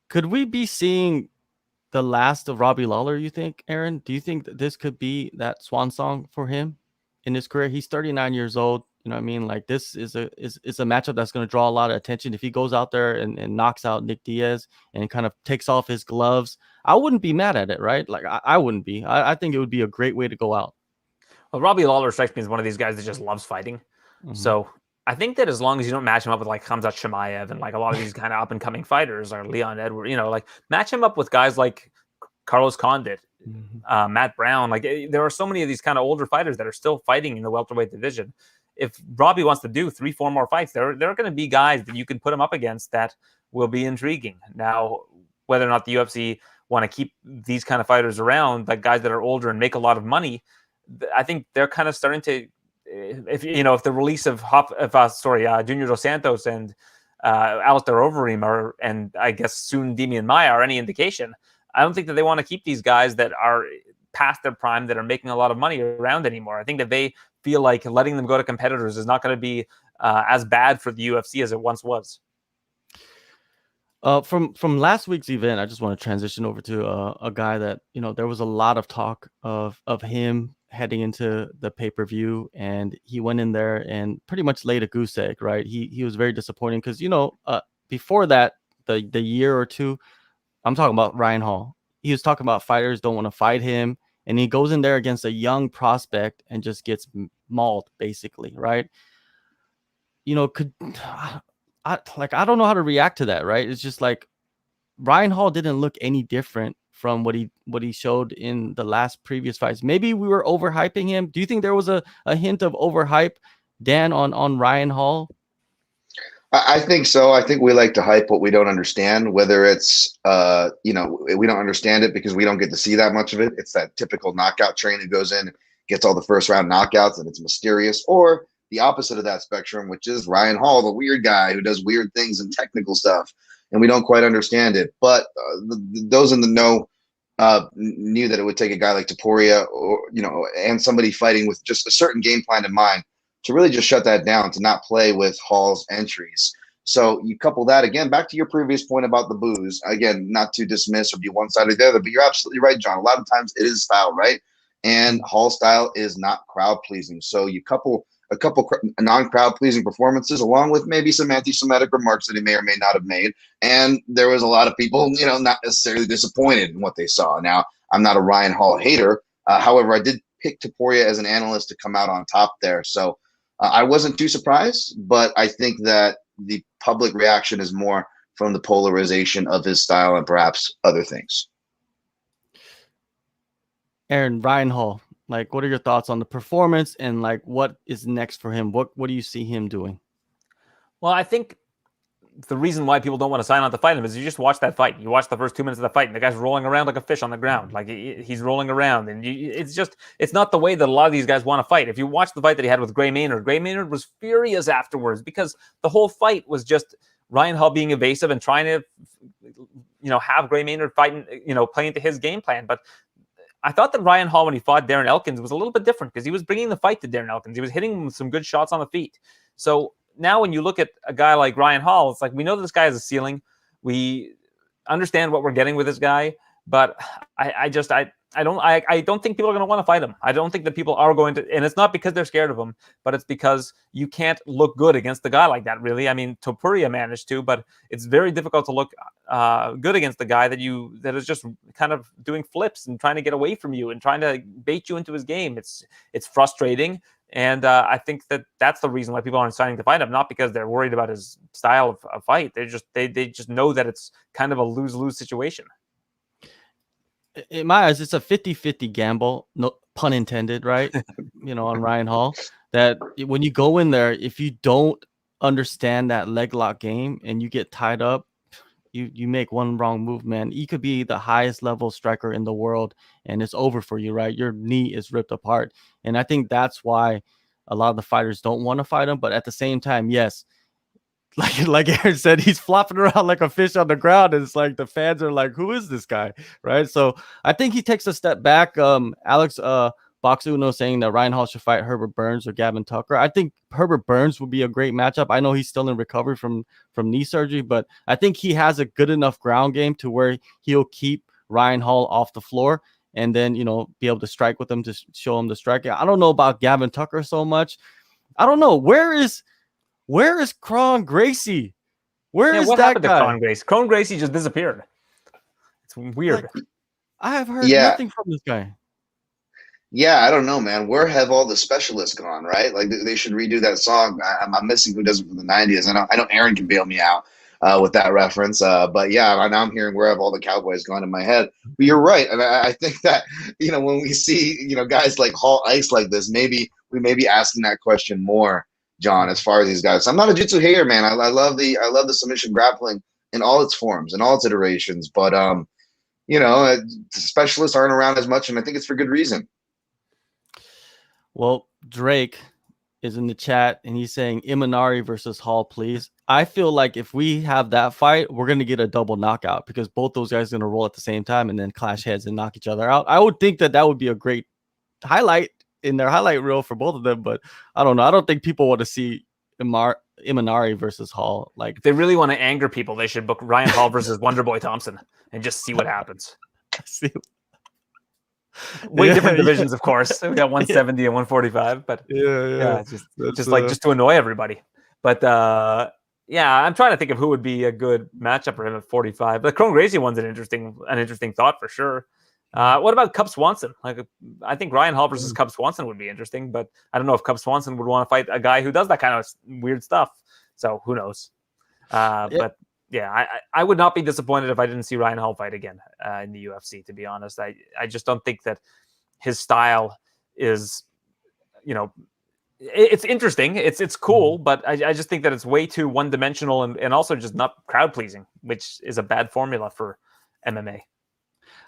Could we be seeing the last of Robbie Lawler, you think, Aaron? Do you think that this could be that swan song for him in his career? He's 39 years old. You know what I mean? Like, this is a matchup that's going to draw a lot of attention. If he goes out there and knocks out Nick Diaz and kind of takes off his gloves, I wouldn't be mad at it, right? Like, I wouldn't be. I think it would be a great way to go out. Well, Robbie Lawler strikes me as one of these guys that just loves fighting. Mm-hmm. So I think that as long as you don't match him up with like Khamzat Chimaev and like a lot of these kind of up and coming fighters, or Leon Edwards, like match him up with guys like Carlos Condit, Matt Brown. Like, there are so many of these kind of older fighters that are still fighting in the welterweight division. If Robbie wants to do 3-4 more fights, there are going to be guys that you can put him up against that will be intriguing. Now, whether or not the UFC want to keep these kind of fighters around, like guys that are older and make a lot of money, I think they're kind of starting to, if the release of Junior Dos Santos and Alistair Overeem and I guess soon Demian Maia are any indication, I don't think that they want to keep these guys that are past their prime, that are making a lot of money around anymore. I think that they feel like letting them go to competitors is not going to be as bad for the UFC as it once was. From last week's event, I just want to transition over to a guy that, there was a lot of talk of him heading into the pay-per-view, and he went in there and pretty much laid a goose egg, right? He was very disappointing because, before that, the year or two, I'm talking about Ryan Hall. He was talking about fighters don't want to fight him, and he goes in there against a young prospect and just gets mauled, basically, right? I don't know how to react to that, right? It's just like Ryan Hall didn't look any different from what he showed in the last previous fights. Maybe we were overhyping him. Do you think there was a hint of overhype, Dan, on Ryan Hall? I think so. I think we like to hype what we don't understand, whether it's, we don't understand it because we don't get to see that much of it. It's that typical knockout train who goes in, gets all the first round knockouts, and it's mysterious, or the opposite of that spectrum, which is Ryan Hall, the weird guy who does weird things and technical stuff, and we don't quite understand it. But those in the know knew that it would take a guy like Topuria, or and somebody fighting with just a certain game plan in mind to really just shut that down, to not play with Hall's entries. So you couple that again, back to your previous point about the booze. Again, not to dismiss or be one side or the other, but you're absolutely right, John. A lot of times it is style, right? And Hall's style is not crowd pleasing. So you couple a couple non-crowd pleasing performances along with maybe some anti-Semitic remarks that he may or may not have made. And there was a lot of people, not necessarily disappointed in what they saw. Now, I'm not a Ryan Hall hater. However, I did pick Topuria as an analyst to come out on top there. So I wasn't too surprised, but I think that the public reaction is more from the polarization of his style and perhaps other things. Aaron, Ryan Hall, like, what are your thoughts on the performance and like what is next for him? What do you see him doing? Well, I think the reason why people don't want to sign on to fight him is you just watch that fight. You watch the first 2 minutes of the fight, and the guy's rolling around like a fish on the ground. Like, he's rolling around, and it's not the way that a lot of these guys want to fight. If you watch the fight that he had with Gray Maynard was furious afterwards because the whole fight was just Ryan Hall being evasive and trying to, have Gray Maynard fighting, playing into his game plan. But I thought that Ryan Hall, when he fought Darren Elkins, was a little bit different because he was bringing the fight to Darren Elkins. He was hitting him with some good shots on the feet. So now when you look at a guy like Ryan Hall, it's like, we know this guy has a ceiling. We understand what we're getting with this guy, but I don't think people are going to want to fight him. I don't think that people are going to, and it's not because they're scared of him, but it's because you can't look good against a guy like that, really. I mean, Topuria managed to, but it's very difficult to look good against the guy that is just kind of doing flips and trying to get away from you and trying to bait you into his game. It's frustrating. And I think that that's the reason why people aren't signing to fight him, not because they're worried about his style of fight. They just know that it's kind of a lose-lose situation. In my eyes, it's a 50-50 gamble, no pun intended, right? On Ryan Hall, that when you go in there, if you don't understand that leg lock game and you get tied up, you make one wrong move, man. You could be the highest level striker in the world and it's over for you, right? Your knee is ripped apart. And I think that's why a lot of the fighters don't want to fight him. But at the same time, yes, like Aaron said, he's flopping around like a fish on the ground. And it's like the fans are like, who is this guy? Right. So I think he takes a step back. Alex Box Uno saying that Ryan Hall should fight Herbert Burns or Gavin Tucker. I think Herbert Burns would be a great matchup. I know he's still in recovery from knee surgery, but I think he has a good enough ground game to where he'll keep Ryan Hall off the floor and then, be able to strike with him to show him the strike. I don't know about Gavin Tucker so much. I don't know. Where is Kron Gracie? Where is what that happened guy? to Kron Gracie? Kron Gracie just disappeared. It's weird. Like, I have heard nothing from this guy. Yeah, I don't know, man. Where have all the specialists gone, right? Like they should redo that song. I'm missing who does it from the 90s. I know Aaron can bail me out with that reference. But yeah, now I'm hearing where have all the Cowboys gone in my head. But you're right. And I think that, when we see, guys like Hall Ice like this, maybe we may be asking that question more, John, as far as these guys. So I'm not a jiu-jitsu hater, man. I love the submission grappling in all its forms, in all its iterations. But, specialists aren't around as much, and I think it's for good reason. Well, Drake is in the chat and he's saying Imanari versus Hall, please. I feel like if we have that fight, we're going to get a double knockout because both those guys are going to roll at the same time and then clash heads and knock each other out. I would think that would be a great highlight in their highlight reel for both of them, but I don't know. I don't think people want to see Imanari versus Hall. Like, if they really want to anger people, they should book Ryan Hall versus Wonderboy Thompson and just see what happens. Different divisions, of course. We got 170 and 145, but just to annoy everybody. But I'm trying to think of who would be a good matchup for him at 45. The Kron Gracie one's an interesting thought for sure. What about Cub Swanson? I think Ryan Hall versus Cub Swanson would be interesting, but I don't know if Cub Swanson would want to fight a guy who does that kind of weird stuff. So who knows? But yeah, I would not be disappointed if I didn't see Ryan Hall fight again in the UFC, to be honest. I just don't think that his style is, it's interesting. It's cool, but I just think that it's way too one-dimensional and also just not crowd-pleasing, which is a bad formula for MMA.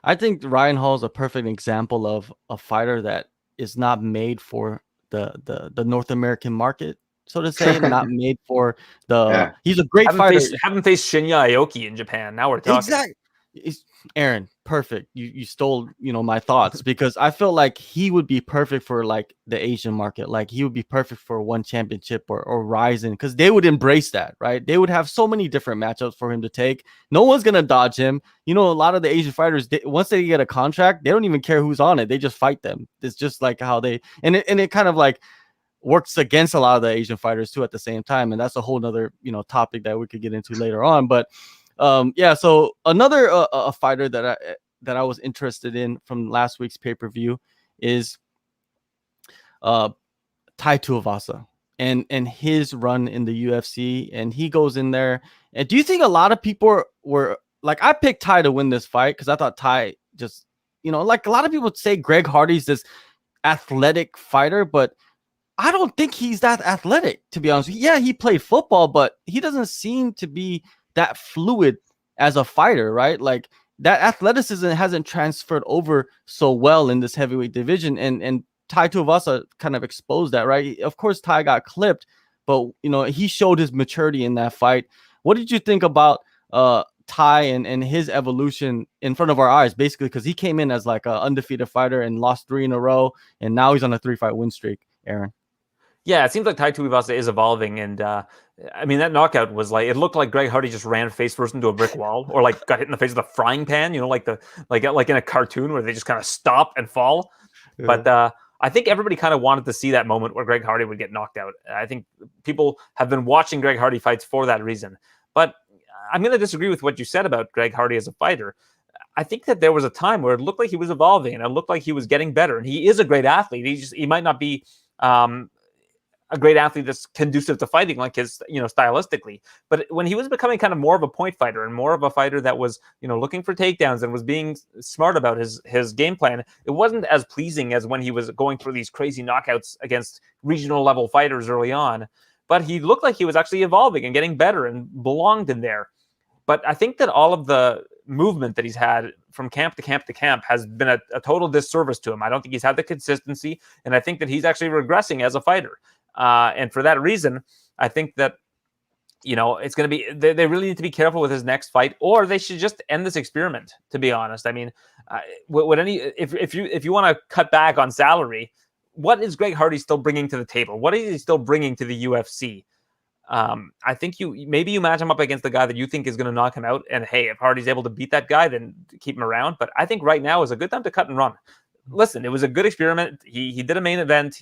I think Ryan Hall is a perfect example of a fighter that is not made for the North American market, so to say, not made for the. Yeah. He's a great fighter. Haven't faced Shinya Aoki in Japan. Now we're talking. Exactly. Aaron, perfect. You stole my thoughts because I feel like he would be perfect for like the Asian market. Like he would be perfect for one championship or Ryzen because they would embrace that, right? They would have so many different matchups for him to take. No one's gonna dodge him. A lot of the Asian fighters, once they get a contract, they don't even care who's on it. They just fight them. It's just like how they and it kind of like works against a lot of the Asian fighters too at the same time, and that's a whole nother topic that we could get into later on, but. So another a fighter that I was interested in from last week's pay-per-view is Tai Tuivasa and his run in the UFC, and he goes in there. And do you think a lot of people were like, I picked Tai to win this fight because I thought Tai just like a lot of people would say Greg Hardy's this athletic fighter, but I don't think he's that athletic, to be honest. Yeah, he played football, but he doesn't seem to be that fluid as a fighter, right? Like that athleticism hasn't transferred over so well in this heavyweight division, and Tai Tuivasa kind of exposed that, right? Of course, Tai got clipped, but he showed his maturity in that fight. What did you think about Tai and his evolution in front of our eyes, basically, because he came in as like an undefeated fighter and lost 3 in a row, and now he's on a 3-fight win streak, Aaron? Yeah, it seems like Tai Tuivasa is evolving, and that knockout was like, it looked like Greg Hardy just ran face first into a brick wall, or like got hit in the face with a frying pan, like in a cartoon where they just kind of stop and fall. Yeah. But I think everybody kind of wanted to see that moment where Greg Hardy would get knocked out. I think people have been watching Greg Hardy fights for that reason. But I'm going to disagree with what you said about Greg Hardy as a fighter. I think that there was a time where it looked like he was evolving and it looked like he was getting better. And he is a great athlete. He might not be a great athlete that's conducive to fighting like his, stylistically. But when he was becoming kind of more of a point fighter and more of a fighter that was, looking for takedowns and was being smart about his game plan, it wasn't as pleasing as when he was going for these crazy knockouts against regional level fighters early on. but he looked like he was actually evolving and getting better and belonged in there. But I think that all of the movement that he's had from camp to camp to camp has been a total disservice to him. I don't think he's had the consistency, and I think that he's actually regressing as a fighter. And for that reason, I think that, it's going to be, they really need to be careful with his next fight, or they should just end this experiment, to be honest. I mean, if you want to cut back on salary, what is Greg Hardy still bringing to the table? What is he still bringing to the UFC? I think maybe you match him up against the guy that you think is going to knock him out. And hey, if Hardy's able to beat that guy, then keep him around. But I think right now is a good time to cut and run. Listen, it was a good experiment. He did a main event.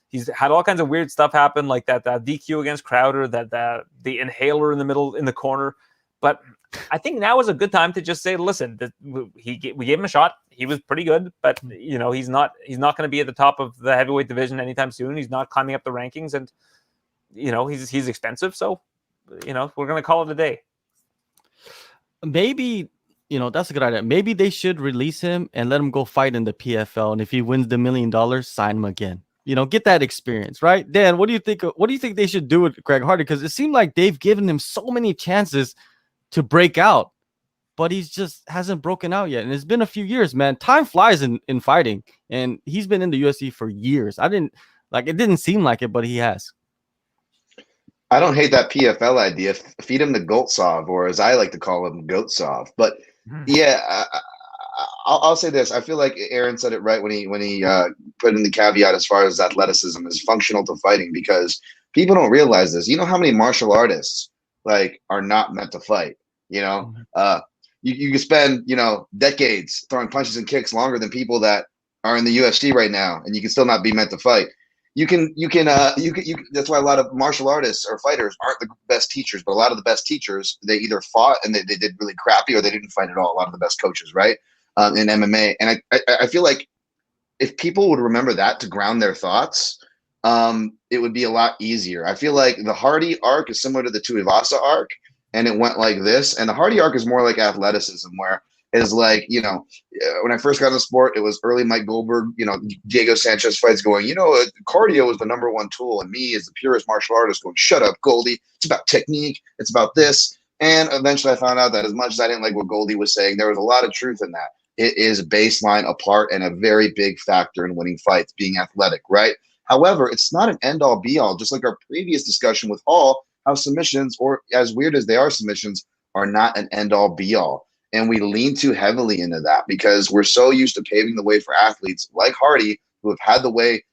He's had all kinds of weird stuff happen, like that DQ against Crowder, the inhaler in the middle in the corner. But I think now is a good time to just say, listen, we gave him a shot. He was pretty good, but he's not going to be at the top of the heavyweight division anytime soon. He's not climbing up the rankings, and he's expensive. So, we're going to call it a day. Maybe, that's a good idea. Maybe they should release him and let him go fight in the PFL. And if he wins the $1 million, sign him again. Get that experience, right? Dan, what do you think? What do you think they should do with Greg Hardy? Because it seemed like they've given him so many chances to break out, but he's just hasn't broken out yet. And it's been a few years, man. Time flies in fighting, and he's been in the UFC for years. It didn't seem like it, but he has. I don't hate that PFL idea. Feed him the Goltsov, or as I like to call him, Goatsov. But yeah, I'll say this. I feel like Aaron said it right when he put in the caveat as far as athleticism is functional to fighting, because people don't realize this. You know how many martial artists are not meant to fight? You can spend decades throwing punches and kicks longer than people that are in the UFC right now, and you can still not be meant to fight. You can. That's why a lot of martial artists or fighters aren't the best teachers, but a lot of the best teachers, they either fought and they did really crappy, or they didn't fight at all. A lot of the best coaches, right? In MMA. And I feel like if people would remember that to ground their thoughts, it would be a lot easier. I feel like the Hardy arc is similar to the Tuivasa arc, and it went like this. And the Hardy arc is more like athleticism, where it's when I first got in the sport, it was early Mike Goldberg, Diego Sanchez fights going, cardio is the number one tool. And me as the purest martial artist going, shut up, Goldie. It's about technique. It's about this. And eventually I found out that as much as I didn't like what Goldie was saying, there was a lot of truth in that. It is baseline apart and a very big factor in winning fights, being athletic, right? However, it's not an end-all be-all, just like our previous discussion with Hall, how submissions, or as weird as they are, submissions are not an end-all be-all. And we lean too heavily into that because we're so used to paving the way for athletes like Hardy, who have had the way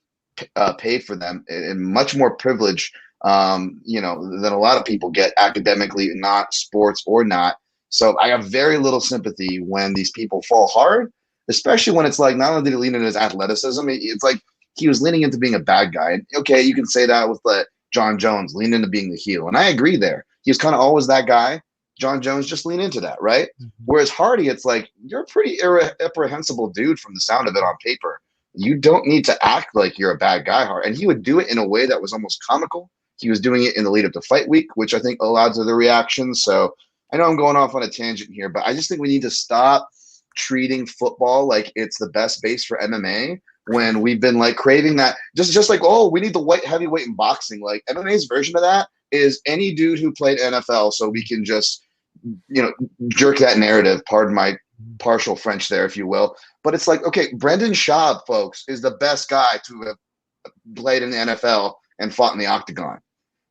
paid for them and much more privilege, than a lot of people get academically, not sports or not. So I have very little sympathy when these people fall hard, especially when it's like, not only did he lean into his athleticism, it's like he was leaning into being a bad guy. And okay, you can say that with John Jones, lean into being the heel. And I agree there. He was kind of always that guy. John Jones, just lean into that, right? Mm-hmm. Whereas Hardy, it's like, you're a pretty irreprehensible dude from the sound of it on paper. You don't need to act like you're a bad guy, Hardy. And he would do it in a way that was almost comical. He was doing it in the lead up to fight week, which I think allowed to the reactions. So I know I'm going off on a tangent here, but I just think we need to stop treating football like it's the best base for MMA when we've been craving that. Just like, oh, we need the heavyweight in boxing. Like MMA's version of that is any dude who played NFL, so we can just, jerk that narrative. Pardon my partial French there, if you will. But it's like, okay, Brendan Schaub, folks, is the best guy to have played in the NFL and fought in the octagon.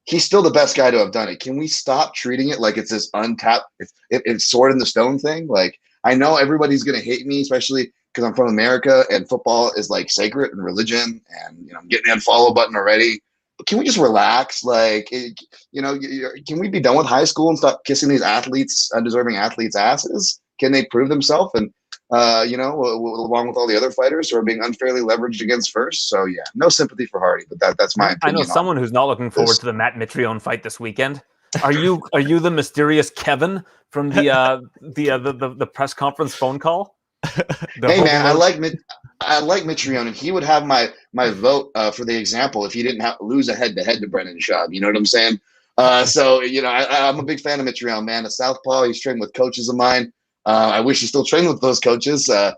He's still the best guy to have done it. Can we stop treating it like it's this untapped, it's sword in the stone thing? Like, I know everybody's going to hate me, especially because I'm from America and football is sacred and religion, and I'm getting the unfollow button already. But can we just relax? Can we be done with high school and stop kissing these undeserving athletes' asses? Can they prove themselves? And along with all the other fighters who are being unfairly leveraged against first. So yeah, no sympathy for Hardy, but that's my opinion. I know someone who's not looking forward to the Matt Mitrione fight this weekend. Are you the mysterious Kevin from the press conference phone call? Hey man, I like Mitrione, and he would have my vote for the example if he didn't lose a head-to-head to Brendan Schaub. You know what I'm saying? I'm a big fan of Mitrione, man. A southpaw. He's trained with coaches of mine. I wish he still trained with those coaches. I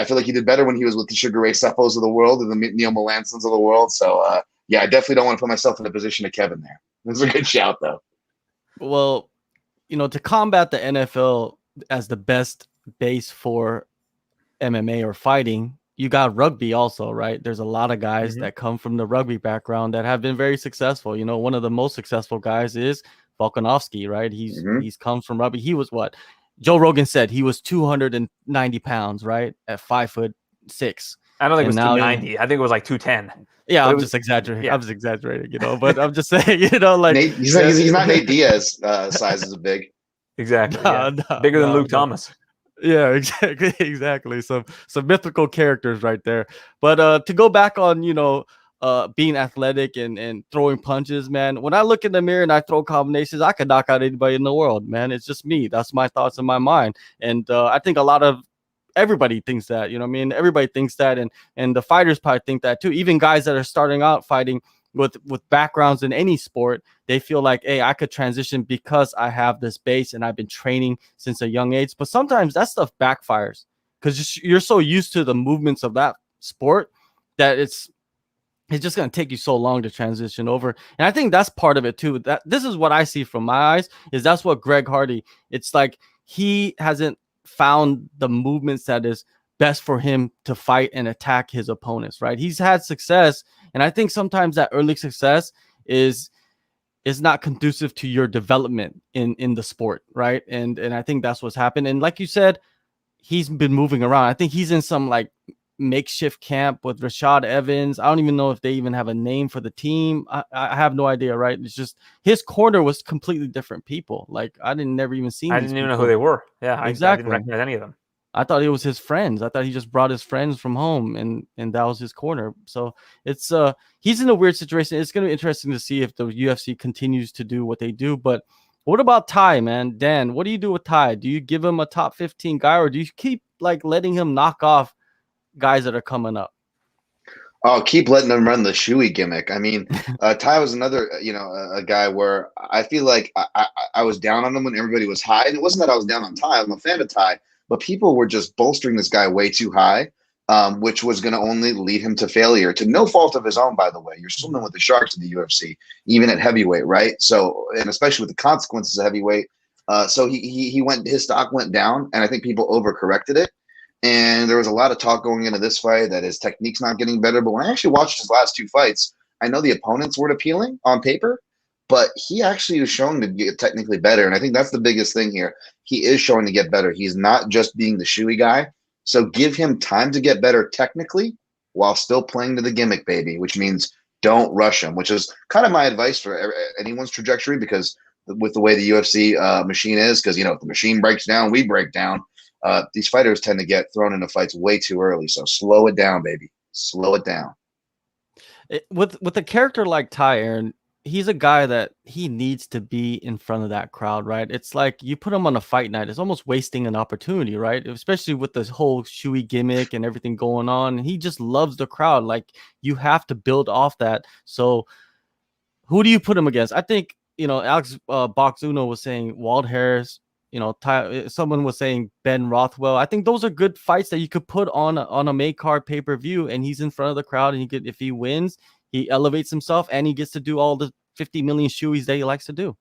feel like he did better when he was with the Sugar Ray Cephos of the world and the Neil Melansons of the world. So yeah, I definitely don't want to put myself in the position of Kevin there. That's a good shout, though. Well, to combat the NFL as the best base for MMA or fighting, you got rugby also, right? There's a lot of guys that come from the rugby background that have been very successful. One of the most successful guys is Volkanovski, right? He's come from rugby. He was what Joe Rogan said he was 290 pounds, right? At 5'6". I don't think it was 290. I think it was like 210. Yeah, I'm just exaggerating. Yeah. I'm just exaggerating, but I'm just saying, like he's not Nate Diaz size is big. Exactly. Bigger than Luke Thomas. Yeah, exactly. Some mythical characters right there. But to go back on, being athletic and throwing punches, man. When I look in the mirror and I throw combinations, I could knock out anybody in the world, man. It's just me. That's my thoughts in my mind. And I think everybody thinks that, everybody thinks that, and the fighters probably think that too. Even guys that are starting out fighting with backgrounds in any sport, they feel like, hey, I could transition because I have this base and I've been training since a young age. But sometimes that stuff backfires because you're so used to the movements of that sport that it's just going to take you so long to transition over. And I think that's part of it too. That this is what I see from my eyes, is that's what Greg Hardy, it's like he hasn't found the movements that is best for him to fight and attack his opponents, right? He's had success, and I think sometimes that early success is not conducive to your development in the sport, right? And I think that's what's happened. And like you said, he's been moving around. I think he's in some like makeshift camp with Rashad Evans. I don't even know if they even have a name for the team. I have no idea, right? It's just his corner was completely different people. Like I never even seen. I didn't even know who they were. Yeah, exactly. I didn't recognize any of them. I thought it was his friends. I thought he just brought his friends from home and that was his corner. So it's he's in a weird situation. It's going to be interesting to see if the UFC continues to do what they do. But what about Ty, man? Dan, what do you do with Ty? Do you give him a top 15 guy, or do you keep like letting him knock off guys that are coming up? Oh, keep letting them run the shoey gimmick. I mean, Ty was another, a guy where I feel like I was down on him when everybody was high. And it wasn't that I was down on Ty. I'm a fan of Ty. But people were just bolstering this guy way too high, which was going to only lead him to failure, to no fault of his own, by the way. You're swimming with the sharks in the UFC, even at heavyweight, right? So, and especially with the consequences of heavyweight. So his stock went down, and I think people overcorrected it. And there was a lot of talk going into this fight that his technique's not getting better. But when I actually watched his last two fights, I know the opponents weren't appealing on paper, but he actually is showing to get technically better. And I think that's the biggest thing here. He is showing to get better. He's not just being the shoey guy. So give him time to get better technically while still playing to the gimmick, baby, which means don't rush him, which is kind of my advice for anyone's trajectory, because with the way the UFC machine is, because, if the machine breaks down, we break down. These fighters tend to get thrown into fights way too early. So slow it down, baby. Slow it down. With a character like Ty, Aaron, he's a guy that he needs to be in front of that crowd, right? It's like you put him on a fight night, it's almost wasting an opportunity, right? Especially with this whole shoey gimmick and everything going on. And he just loves the crowd. Like you have to build off that. So who do you put him against? I think, Alex Boxuno was saying Walt Harris, someone was saying Ben Rothwell. I think those are good fights that you could put on a May card pay-per-view, and he's in front of the crowd, and if he wins, he elevates himself and he gets to do all the 50 million shoeys that he likes to do.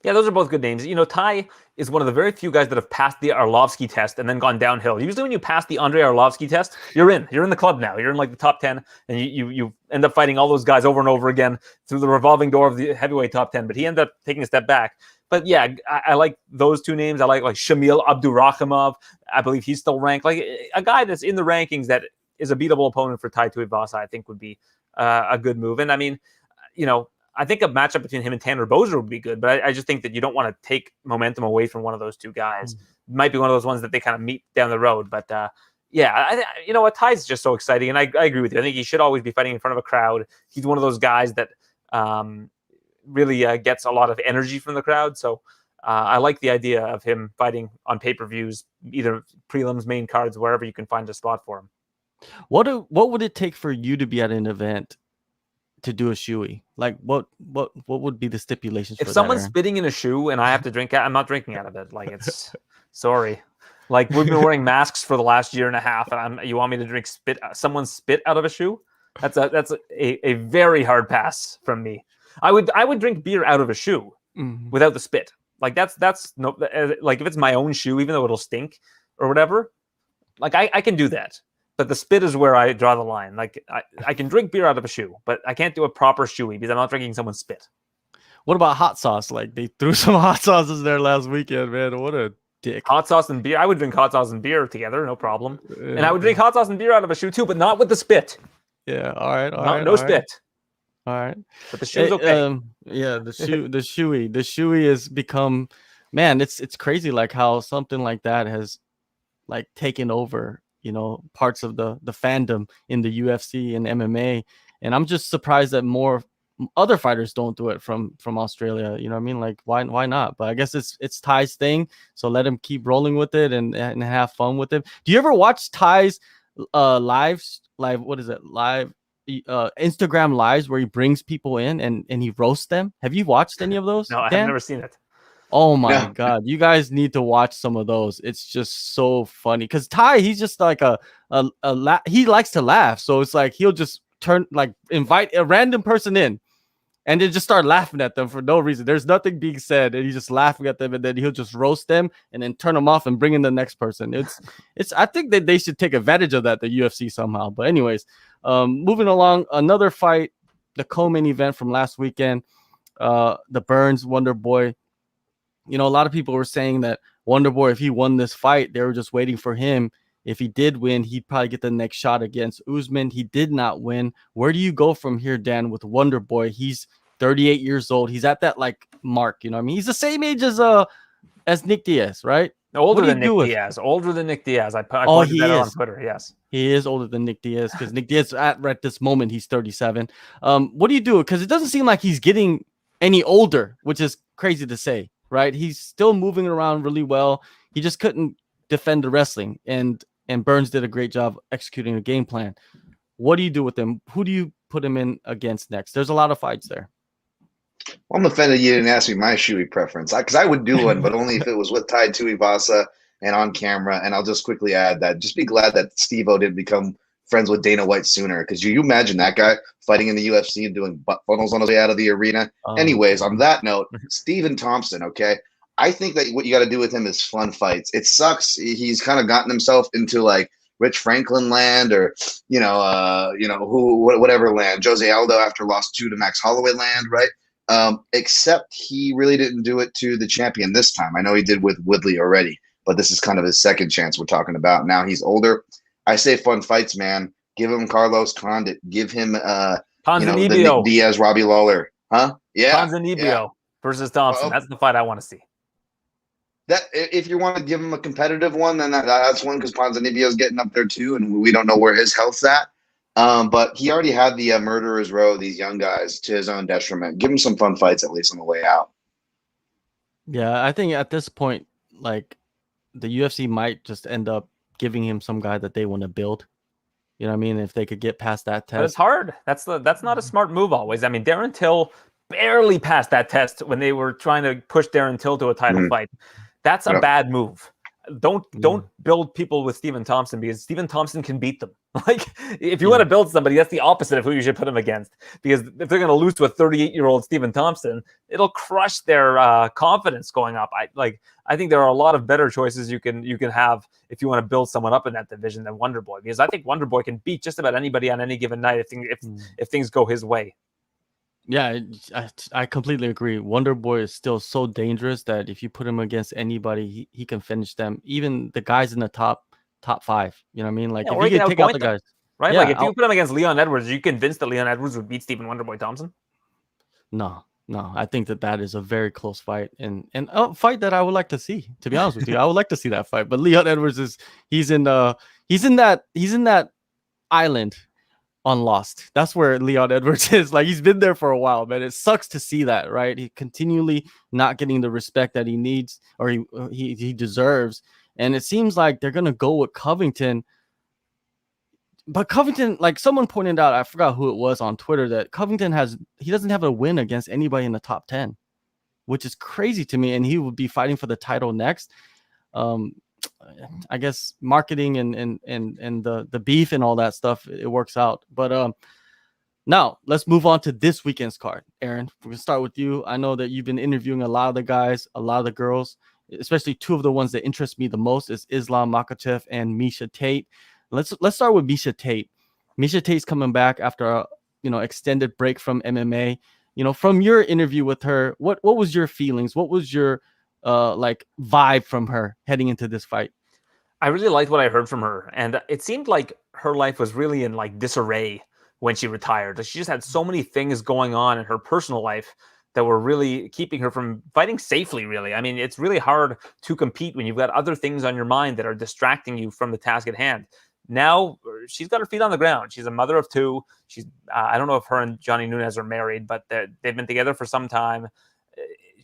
Yeah, those are both good names. Ty is one of the very few guys that have passed the Arlovsky test and then gone downhill. Usually when you pass the Andrei Arlovsky test, you're in the club now. You're in like the top 10, and you end up fighting all those guys over and over again through the revolving door of the heavyweight top 10. But he ended up taking a step back. But yeah, I like those two names. I like Shamil Abdurakhimov. I believe he's still ranked. Like a guy that's in the rankings that is a beatable opponent for Tai Tuivasa, I think would be a good move. And I mean, I think a matchup between him and Tanner Boser would be good, but I just think that you don't want to take momentum away from one of those two guys. It might be one of those ones that they kind of meet down the road. But Ty's just so exciting, and I agree with you. I think he should always be fighting in front of a crowd. He's one of those guys that really gets a lot of energy from the crowd. So I like the idea of him fighting on pay-per-views, either prelims, main cards, wherever you can find a spot for him. What would it take for you to be at an event to do a shoey? Like what would be the stipulations? If for someone's that, Aaron? spitting in a shoe and I have to drink, I'm not drinking out of it. Like it's sorry. Like we've been wearing masks for the last year and a half, and you want me to drink someone's spit out of a shoe? That's a very hard pass from me. I would drink beer out of a shoe without the spit. Like that's no, like if it's my own shoe, even though it'll stink or whatever, like I can do that. But the spit is where I draw the line. Like I can drink beer out of a shoe, but I can't do a proper shoey because I'm not drinking someone's spit. What about hot sauce? Like they threw some hot sauces there last weekend, man. What a dick. Hot sauce and beer. I would drink hot sauce and beer together, no problem. And I would drink hot sauce and beer out of a shoe too, but not with the spit. Yeah, all right. No spit. All right. But the shoe's okay. Yeah, the shoey has become, man, it's crazy like how something like that has like taken over, parts of the fandom in the UFC and MMA. And I'm just surprised that more other fighters don't do it from Australia. You know what I mean? Like why not? But I guess it's Ty's thing, so let him keep rolling with it and have fun with it. Do you ever watch Ty's live Instagram lives where he brings people in and he roasts them? Have you watched any of those? No, Dan? I've never seen it. Oh my God, you guys need to watch some of those. It's just so funny because Ty, he's just like he likes to laugh, so it's like he'll just invite a random person in and then just start laughing at them for no reason. There's nothing being said, and he's just laughing at them, and then he'll just roast them and then turn them off and bring in the next person. It's I think that they should take advantage of that, the UFC somehow. But anyways, moving along, another fight, the co-main event from last weekend, the Burns Wonder Boy. A lot of people were saying that Wonder Boy, if he won this fight, they were just waiting for him. If he did win, he'd probably get the next shot against Usman. He did not win. Where do you go from here, Dan, with Wonder Boy? He's 38 years old. He's at that mark. You know what I mean? He's the same age as Nick Diaz, right? Older than Nick Diaz. I posted that on Twitter. Yes, he is older than Nick Diaz because Nick Diaz at this moment he's 37. What do you do? Because it doesn't seem like he's getting any older, which is crazy to say, right? He's still moving around really well. He just couldn't defend the wrestling, and Burns did a great job executing a game plan. What do you do with him? Who do you put him in against next? There's a lot of fights there. Well, I'm offended you didn't ask me my shoey preference because I would do one, but only if it was with Tai Tuivasa and on camera. And I'll just quickly add that just be glad that Steve-O didn't become friends with Dana White sooner, because you imagine that guy fighting in the UFC and doing butt funnels on his way out of the arena. Anyways, on that note, Stephen Thompson, okay? I think that what you got to do with him is fun fights. It sucks. He's kind of gotten himself into like Rich Franklin land, or whatever land. Jose Aldo after lost 2 to Max Holloway land, right? Except he really didn't do it to the champion this time. I know he did with Woodley already, but this is kind of his second chance we're talking about. Now he's older. I say fun fights, man. Give him Carlos Condit. Give him the Nick Diaz, Robbie Lawler. Huh? Yeah. Ponzinibbio versus Thompson. That's the fight I want to see. That if you want to give him a competitive one, then that's one, because Ponzinibbio's getting up there too, and we don't know where his health's at. But he already had the murderer's row, these young guys, to his own detriment. Give him some fun fights at least on the way out. Yeah, I think at this point, like, the UFC might just end up giving him some guy that they want to build. You know what I mean? If they could get past that test. But it's hard. That's not a smart move always. I mean, Darren Till barely passed that test when they were trying to push Darren Till to a title fight. That's a bad move. Don't build people with Stephen Thompson, because Stephen Thompson can beat them. Like, if you want to build somebody, that's the opposite of who you should put him against. Because if they're going to lose to a 38-year-old Stephen Thompson, it'll crush their confidence going up. I think there are a lot of better choices you can have if you want to build someone up in that division than Wonder Boy, because I think Wonder Boy can beat just about anybody on any given night if things go his way. Yeah, I completely agree. Wonder Boy is still so dangerous that if you put him against anybody, he can finish them. Even the guys in the top 5. You know what I mean? Like, if you can take out the guys, right? Yeah, like if you put him against Leon Edwards, are you convinced that Leon Edwards would beat Stephen Wonder Boy Thompson? No. I think that is a very close fight, and a fight that I would like to see. To be honest with you, I would like to see that fight. But Leon Edwards he's in that island on Lost. That's where Leon Edwards is. Like, he's been there for a while, man. It sucks to see that, right? He continually not getting the respect that he needs, or he deserves. And it seems like they're gonna go with Covington. But Covington, like someone pointed out, I forgot who it was on Twitter, that Covington doesn't have a win against anybody in the top 10, which is crazy to me. And he would be fighting for the title next. I guess marketing and the beef and all that stuff, it works out. But Now, let's move on to this weekend's card. Aaron, we're going to start with you. I know that you've been interviewing a lot of the guys, a lot of the girls, especially two of the ones that interest me the most is Islam Makhachev and Meisha Tate. Let's start with Meisha Tate. Meisha Tate's coming back after a extended break from MMA. From your interview with her, what was your feelings? What was your vibe from her heading into this fight? I really liked what I heard from her, and it seemed like her life was really in disarray when she retired. She just had so many things going on in her personal life that were really keeping her from fighting safely, really. I mean, it's really hard to compete when you've got other things on your mind that are distracting you from the task at hand. Now she's got her feet on the ground. She's a mother of two. She's I don't know if her and Johnny Nunez are married, but they've been together for some time.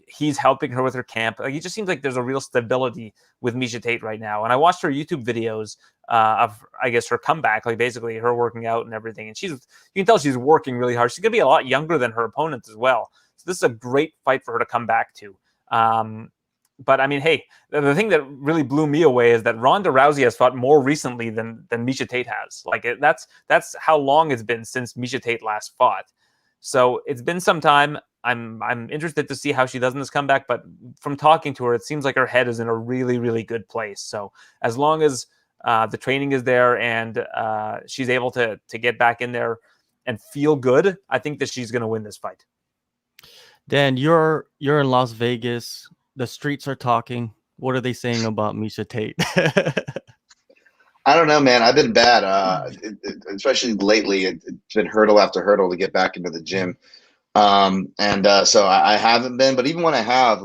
He's helping her with her camp. It just seems like there's a real stability with Meisha Tate right now. And I watched her YouTube videos of, I guess, her comeback, basically her working out and everything. And you can tell she's working really hard. She's going to be a lot younger than her opponents as well. So this is a great fight for her to come back to. But I mean, hey, the thing that really blew me away is that Ronda Rousey has fought more recently than Meisha Tate has. That's how long it's been since Meisha Tate last fought. So it's been some time. I'm interested to see how she does in this comeback, but from talking to her, it seems like her head is in a really, really good place. So as long as the training is there and she's able to get back in there and feel good, I think that she's going to win this fight. Dan, you're in Las Vegas. The streets are talking. What are they saying about Meisha Tate? I don't know, man. I've been bad, especially lately. It's been hurdle after hurdle to get back into the gym. So I haven't been, but even when I have,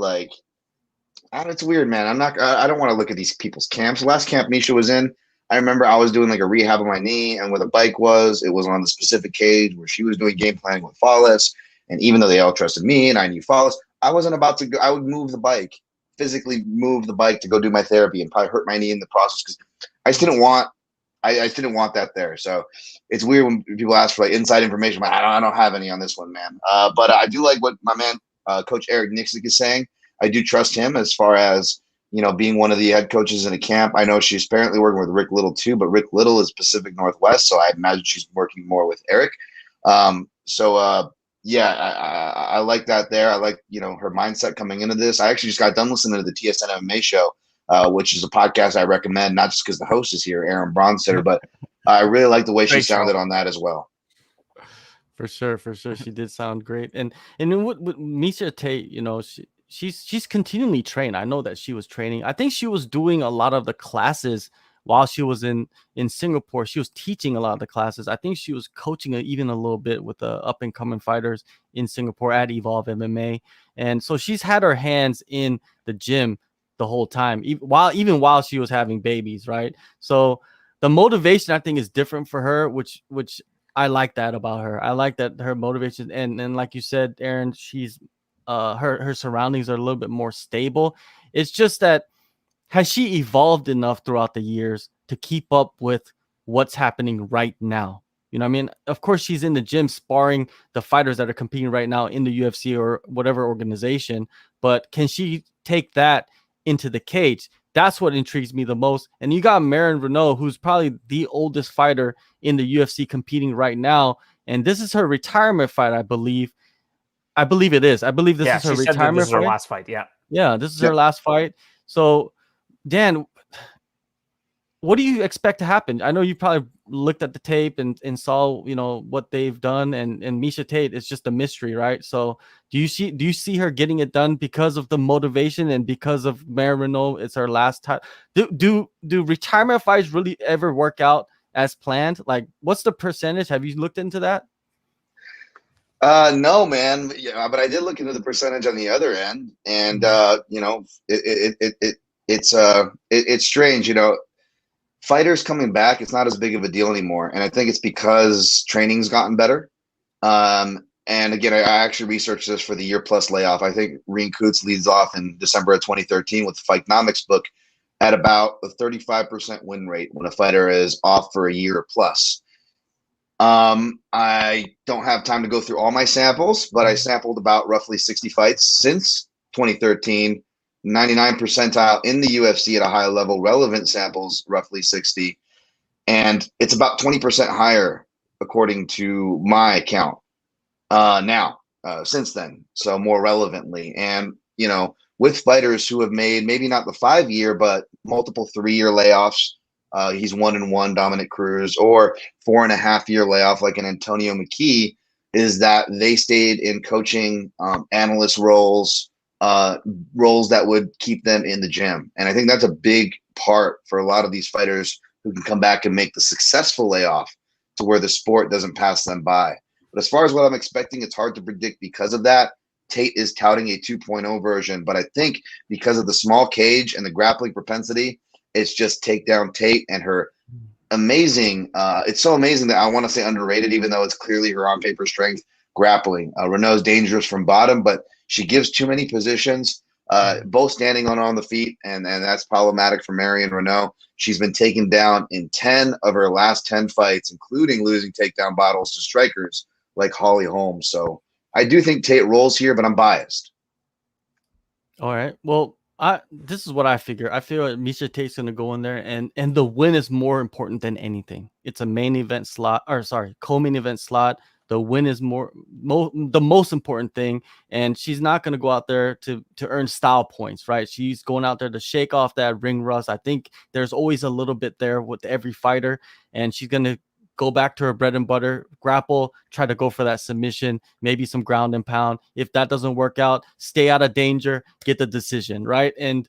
it's weird, man. I don't want to look at these people's camps. The last camp Meisha was in, I remember I was doing a rehab on my knee, and where the bike was, it was on the specific cage where she was doing game planning with Flawless. And even though they all trusted me and I knew Flawless, I wasn't about to go. I would move the bike, physically move the bike to go do my therapy and probably hurt my knee in the process because I just didn't want that there. So it's weird when people ask for inside information. But I don't have any on this one, man. But I do like what my man, Coach Eric Nixick is saying. I do trust him as far as, being one of the head coaches in a camp. I know she's apparently working with Rick Little too, but Rick Little is Pacific Northwest. So I imagine she's working more with Eric. Yeah, I like that there. I like, her mindset coming into this. I actually just got done listening to the TSN MMA show, which is a podcast I recommend, not just because the host is here, Aaron Bronsteter, but I really like the way she sounded on that as well. For sure. She did sound great. And then with Meisha Tate, she's continually trained. I know that she was training. I think she was doing a lot of the classes while she was in Singapore. She was teaching a lot of the classes. I think she was coaching even a little bit with the up and coming fighters in Singapore at Evolve MMA. And so she's had her hands in the gym the whole time, even while she was having babies, right? So the motivation, I think, is different for her, which I like that about her. I like that her motivation, and like you said, Aaron, she's her surroundings are a little bit more stable. It's just that, has she evolved enough throughout the years to keep up with what's happening right now? I mean, of course, she's in the gym sparring the fighters that are competing right now in the UFC or whatever organization, but can she take that into the cage? That's what intrigues me the most. And you got Marion Renault, who's probably the oldest fighter in the UFC competing right now. And this is her retirement fight, I believe. I believe it is. I believe this is her retirement this is her fight. last fight. Yeah. Yeah, this is her last fight. So, Dan, what do you expect to happen? I know you probably looked at the tape and saw, what they've done, and Meisha Tate is just a mystery, right? So do you see her getting it done because of the motivation and because of Marion Renault? It's her last time. Do retirement fights really ever work out as planned? What's the percentage? Have you looked into that? No, man. Yeah, but I did look into the percentage on the other end, and it's strange, Fighters coming back, it's not as big of a deal anymore, and I think it's because training's gotten better. And again, I actually researched this for the year plus layoff. I think Reen Coots leads off in December of 2013 with the Fightnomics book at about a 35% win rate when a fighter is off for a year plus. I don't have time to go through all my samples, but I sampled about roughly 60 fights since 2013, 99 percentile in the UFC at a high level, relevant samples, roughly 60. And it's about 20% higher according to my account. Since then, so more relevantly, and with fighters who have made maybe not the 5-year, but multiple 3-year layoffs. He's 1-1, Dominic Cruz, or 4.5-year layoff like an Antonio McKee, is that they stayed in coaching analyst roles, roles that would keep them in the gym. And I think that's a big part for a lot of these fighters who can come back and make the successful layoff to where the sport doesn't pass them by. But as far as what I'm expecting, it's hard to predict because of that. Tate is touting a 2.0 version, but I think because of the small cage and the grappling propensity, it's just take down Tate and her amazing. It's so amazing that I want to say underrated, even though it's clearly her on paper strength grappling. Renault's dangerous from bottom, but she gives too many positions, both standing on the feet, and that's problematic for Marion Renault. She's been taken down in 10 of her last 10 fights, including losing takedown battles to strikers like Holly Holm. So I do think Tate rolls here, but I'm biased. All right. Well, this is what I figure. I feel like Meisha Tate's going to go in there, and the win is more important than anything. It's a main event slot, co-main event slot. The win is the most important thing, and she's not going to go out there to earn style points, right? She's going out there to shake off that ring rust. I think there's always a little bit there with every fighter, and she's going to go back to her bread and butter, grapple, try to go for that submission, maybe some ground and pound. If that doesn't work out, stay out of danger, get the decision, right? And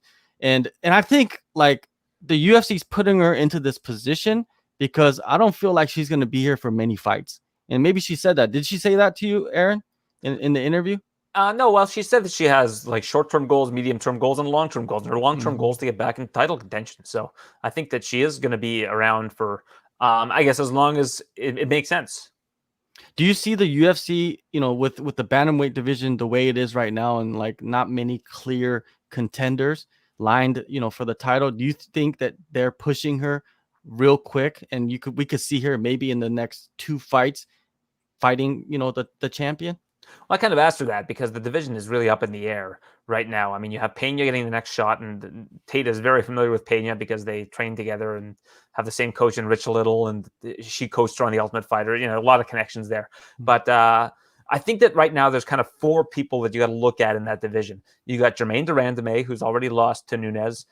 I think like the UFC's putting her into this position because I don't feel like she's going to be here for many fights. And maybe she said that. Did she say that to you, Aaron, in the interview? No, well, she said that she has like short-term goals, medium-term goals, and long-term goals. And her long-term goals to get back in title contention. So I think that she is going to be around for, I guess, as long as it makes sense. Do you see the UFC, with the bantamweight division the way it is right now, and like not many clear contenders lined, for the title? Do you think that they're pushing her real quick, and we could see her maybe in the next 2 fights fighting, the champion? Well, I kind of asked her that because the division is really up in the air right now. I mean, you have Pena getting the next shot, and Tate is very familiar with Pena because they train together and have the same coach in Rich Little, and she coached her on The Ultimate Fighter. A lot of connections there. But I think that right now there's kind of 4 people that you got to look at in that division. You got Jermaine Durandame, who's already lost to Nunes.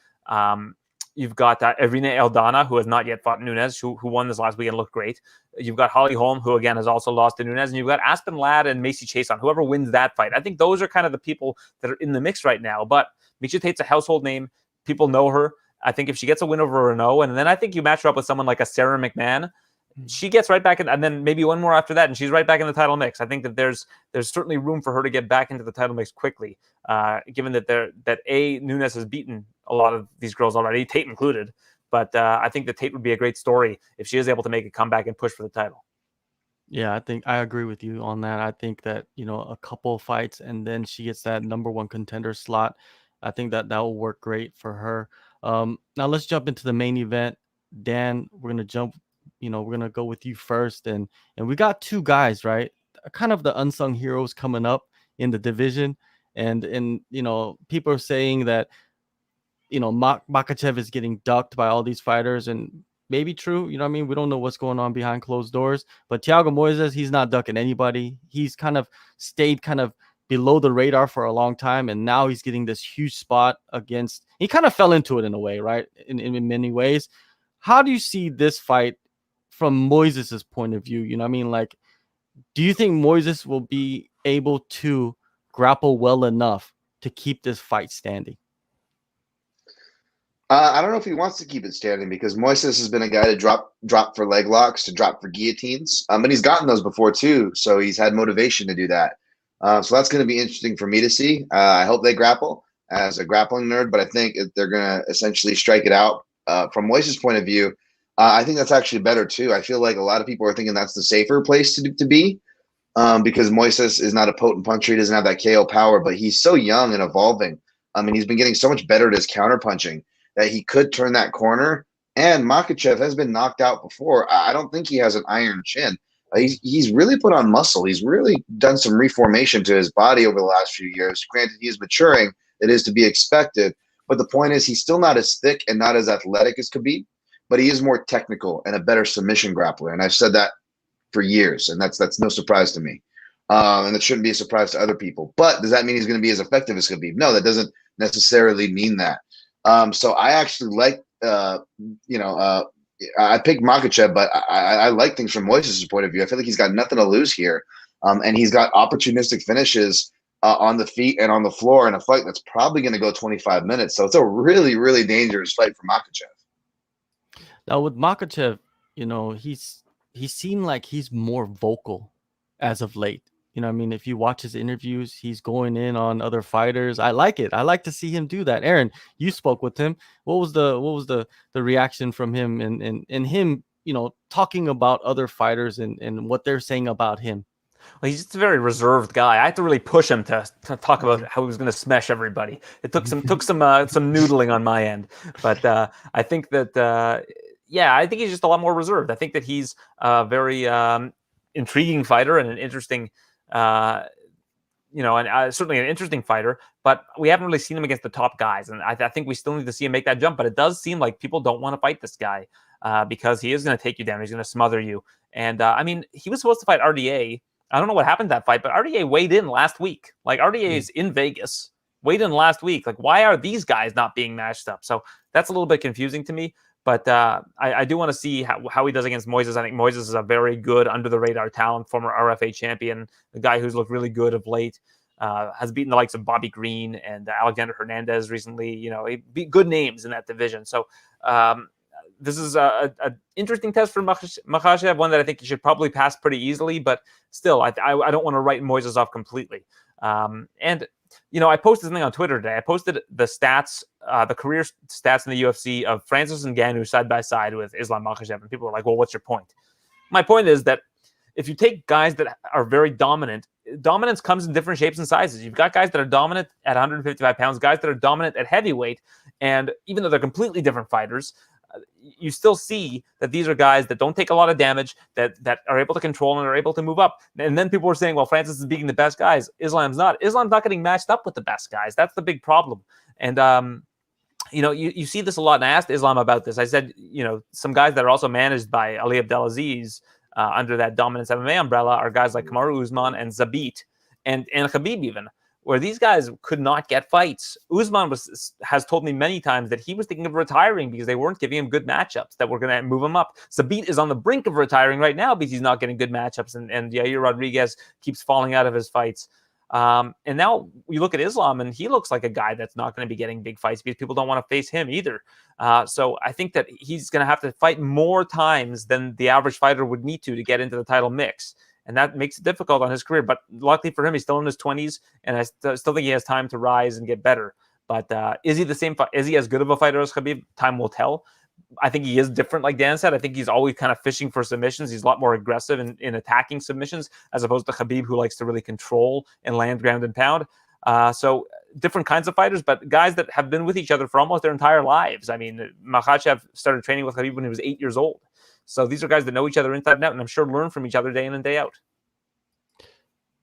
You've got Irina Aldana, who has not yet fought Nunes, who won this last weekend, looked great. You've got Holly Holm, who again has also lost to Nunes, and you've got Aspen Ladd and Macy Chase on. Whoever wins that fight, I think those are kind of the people that are in the mix right now. But Meisha Tate's a household name; people know her. I think if she gets a win over Renault, and then I think you match her up with someone like a Sarah McMahon, she gets right back in, and then maybe one more after that, and she's right back in the title mix. I think that there's certainly room for her to get back into the title mix quickly, given that Nunes has beaten a lot of these girls already, Tate included. But I think that Tate would be a great story if she is able to make a comeback and push for the title. Yeah, I think I agree with you on that. I think that, a couple of fights and then she gets that number 1 contender slot. I think that will work great for her. Now let's jump into the main event. Dan, we're going to go with you first. And we got 2 guys, right? Kind of the unsung heroes coming up in the division. And people are saying that, Makhachev is getting ducked by all these fighters, and maybe true. We don't know what's going on behind closed doors, but Thiago Moises, he's not ducking anybody. He's kind of stayed kind of below the radar for a long time, and now he's getting this huge spot against. He kind of fell into it in a way, right? In many ways. How do you see this fight from Moises' point of view? Do you think Moises will be able to grapple well enough to keep this fight standing? I don't know if he wants to keep it standing because Moises has been a guy to drop for leg locks, to drop for guillotines. And he's gotten those before too, so he's had motivation to do that. So that's going to be interesting for me to see. I hope they grapple as a grappling nerd, but I think they're going to essentially strike it out. From Moises' point of view, I think that's actually better too. I feel like a lot of people are thinking that's the safer place to be because Moises is not a potent puncher. He doesn't have that KO power, but he's so young and evolving. He's been getting so much better at his counter punching that he could turn that corner. And Makhachev has been knocked out before. I don't think he has an iron chin. He's really put on muscle. He's really done some reformation to his body over the last few years. Granted, he is maturing. It is to be expected. But the point is he's still not as thick and not as athletic as Khabib, but he is more technical and a better submission grappler. And I've said that for years, and that's no surprise to me. And it shouldn't be a surprise to other people. But does that mean he's going to be as effective as Khabib? No, that doesn't necessarily mean that. So I actually like, I picked Makhachev, but I like things from Moises' point of view. I feel like he's got nothing to lose here, and he's got opportunistic finishes on the feet and on the floor in a fight that's probably going to go 25 minutes. So it's a really, really dangerous fight for Makhachev. Now with Makhachev, he seemed like he's more vocal as of late. I mean, if you watch his interviews, he's going in on other fighters. I like it. I like to see him do that. Aaron, you spoke with him. What was the reaction from him and him, talking about other fighters and what they're saying about him? Well, he's just a very reserved guy. I had to really push him to talk about how he was going to smash everybody. It took some noodling on my end, but I think that I think he's just a lot more reserved. I think that he's a very intriguing fighter and an interesting, and certainly an interesting fighter. But we haven't really seen him against the top guys, and I think we still need to see him make that jump. But it does seem like people don't want to fight this guy because he is going to take you down. He's going to smother you. And I mean, he was supposed to fight RDA. I don't know what happened to that fight, but RDA weighed in last week. Like, RDA is in Vegas, weighed in last week. Like, why are these guys not being matched up? So that's a little bit confusing to me. But I do want to see how he does against Moises. I think Moises is a very good under-the-radar talent, former RFA champion, a guy who's looked really good of late, has beaten the likes of Bobby Green and Alexander Hernandez recently. He beat good names in that division. So this is an interesting test for Makhachev, one that I think he should probably pass pretty easily, but still, I don't want to write Moises off completely. I posted something on Twitter today. I posted the stats, the career stats in the UFC of Francis Ngannou side by side with Islam Makhachev, and people were like, well, what's your point? My point is that if you take guys that are very dominant, dominance comes in different shapes and sizes. You've got guys that are dominant at 155 pounds, guys that are dominant at heavyweight, and even though they're completely different fighters, you still see that these are guys that don't take a lot of damage, that are able to control and are able to move up. And then people were saying, well, Francis is beating the best guys. Islam's not. Islam's not getting matched up with the best guys. That's the big problem. And, you see this a lot. And I asked Islam about this. I said, some guys that are also managed by Ali Abdelaziz under that Dominance MMA umbrella are guys like Kamaru Usman and Zabit and Khabib even, where these guys could not get fights. Usman has told me many times that he was thinking of retiring because they weren't giving him good matchups that were going to move him up. Zabit is on the brink of retiring right now because he's not getting good matchups, and Yair Rodriguez keeps falling out of his fights. And now we look at Islam, and he looks like a guy that's not going to be getting big fights because people don't want to face him either. So I think that he's going to have to fight more times than the average fighter would need to get into the title mix. And that makes it difficult on his career. But luckily for him, he's still in his 20s, and I still think he has time to rise and get better. But is he the same? Is he as good of a fighter as Khabib? Time will tell. I think he is different, like Dan said. I think he's always kind of fishing for submissions. He's a lot more aggressive in attacking submissions, as opposed to Khabib, who likes to really control and land, ground, and pound. So different kinds of fighters, but guys that have been with each other for almost their entire lives. I mean, Makhachev started training with Khabib when he was 8 years old. So these are guys that know each other inside and out, and I'm sure learn from each other day in and day out.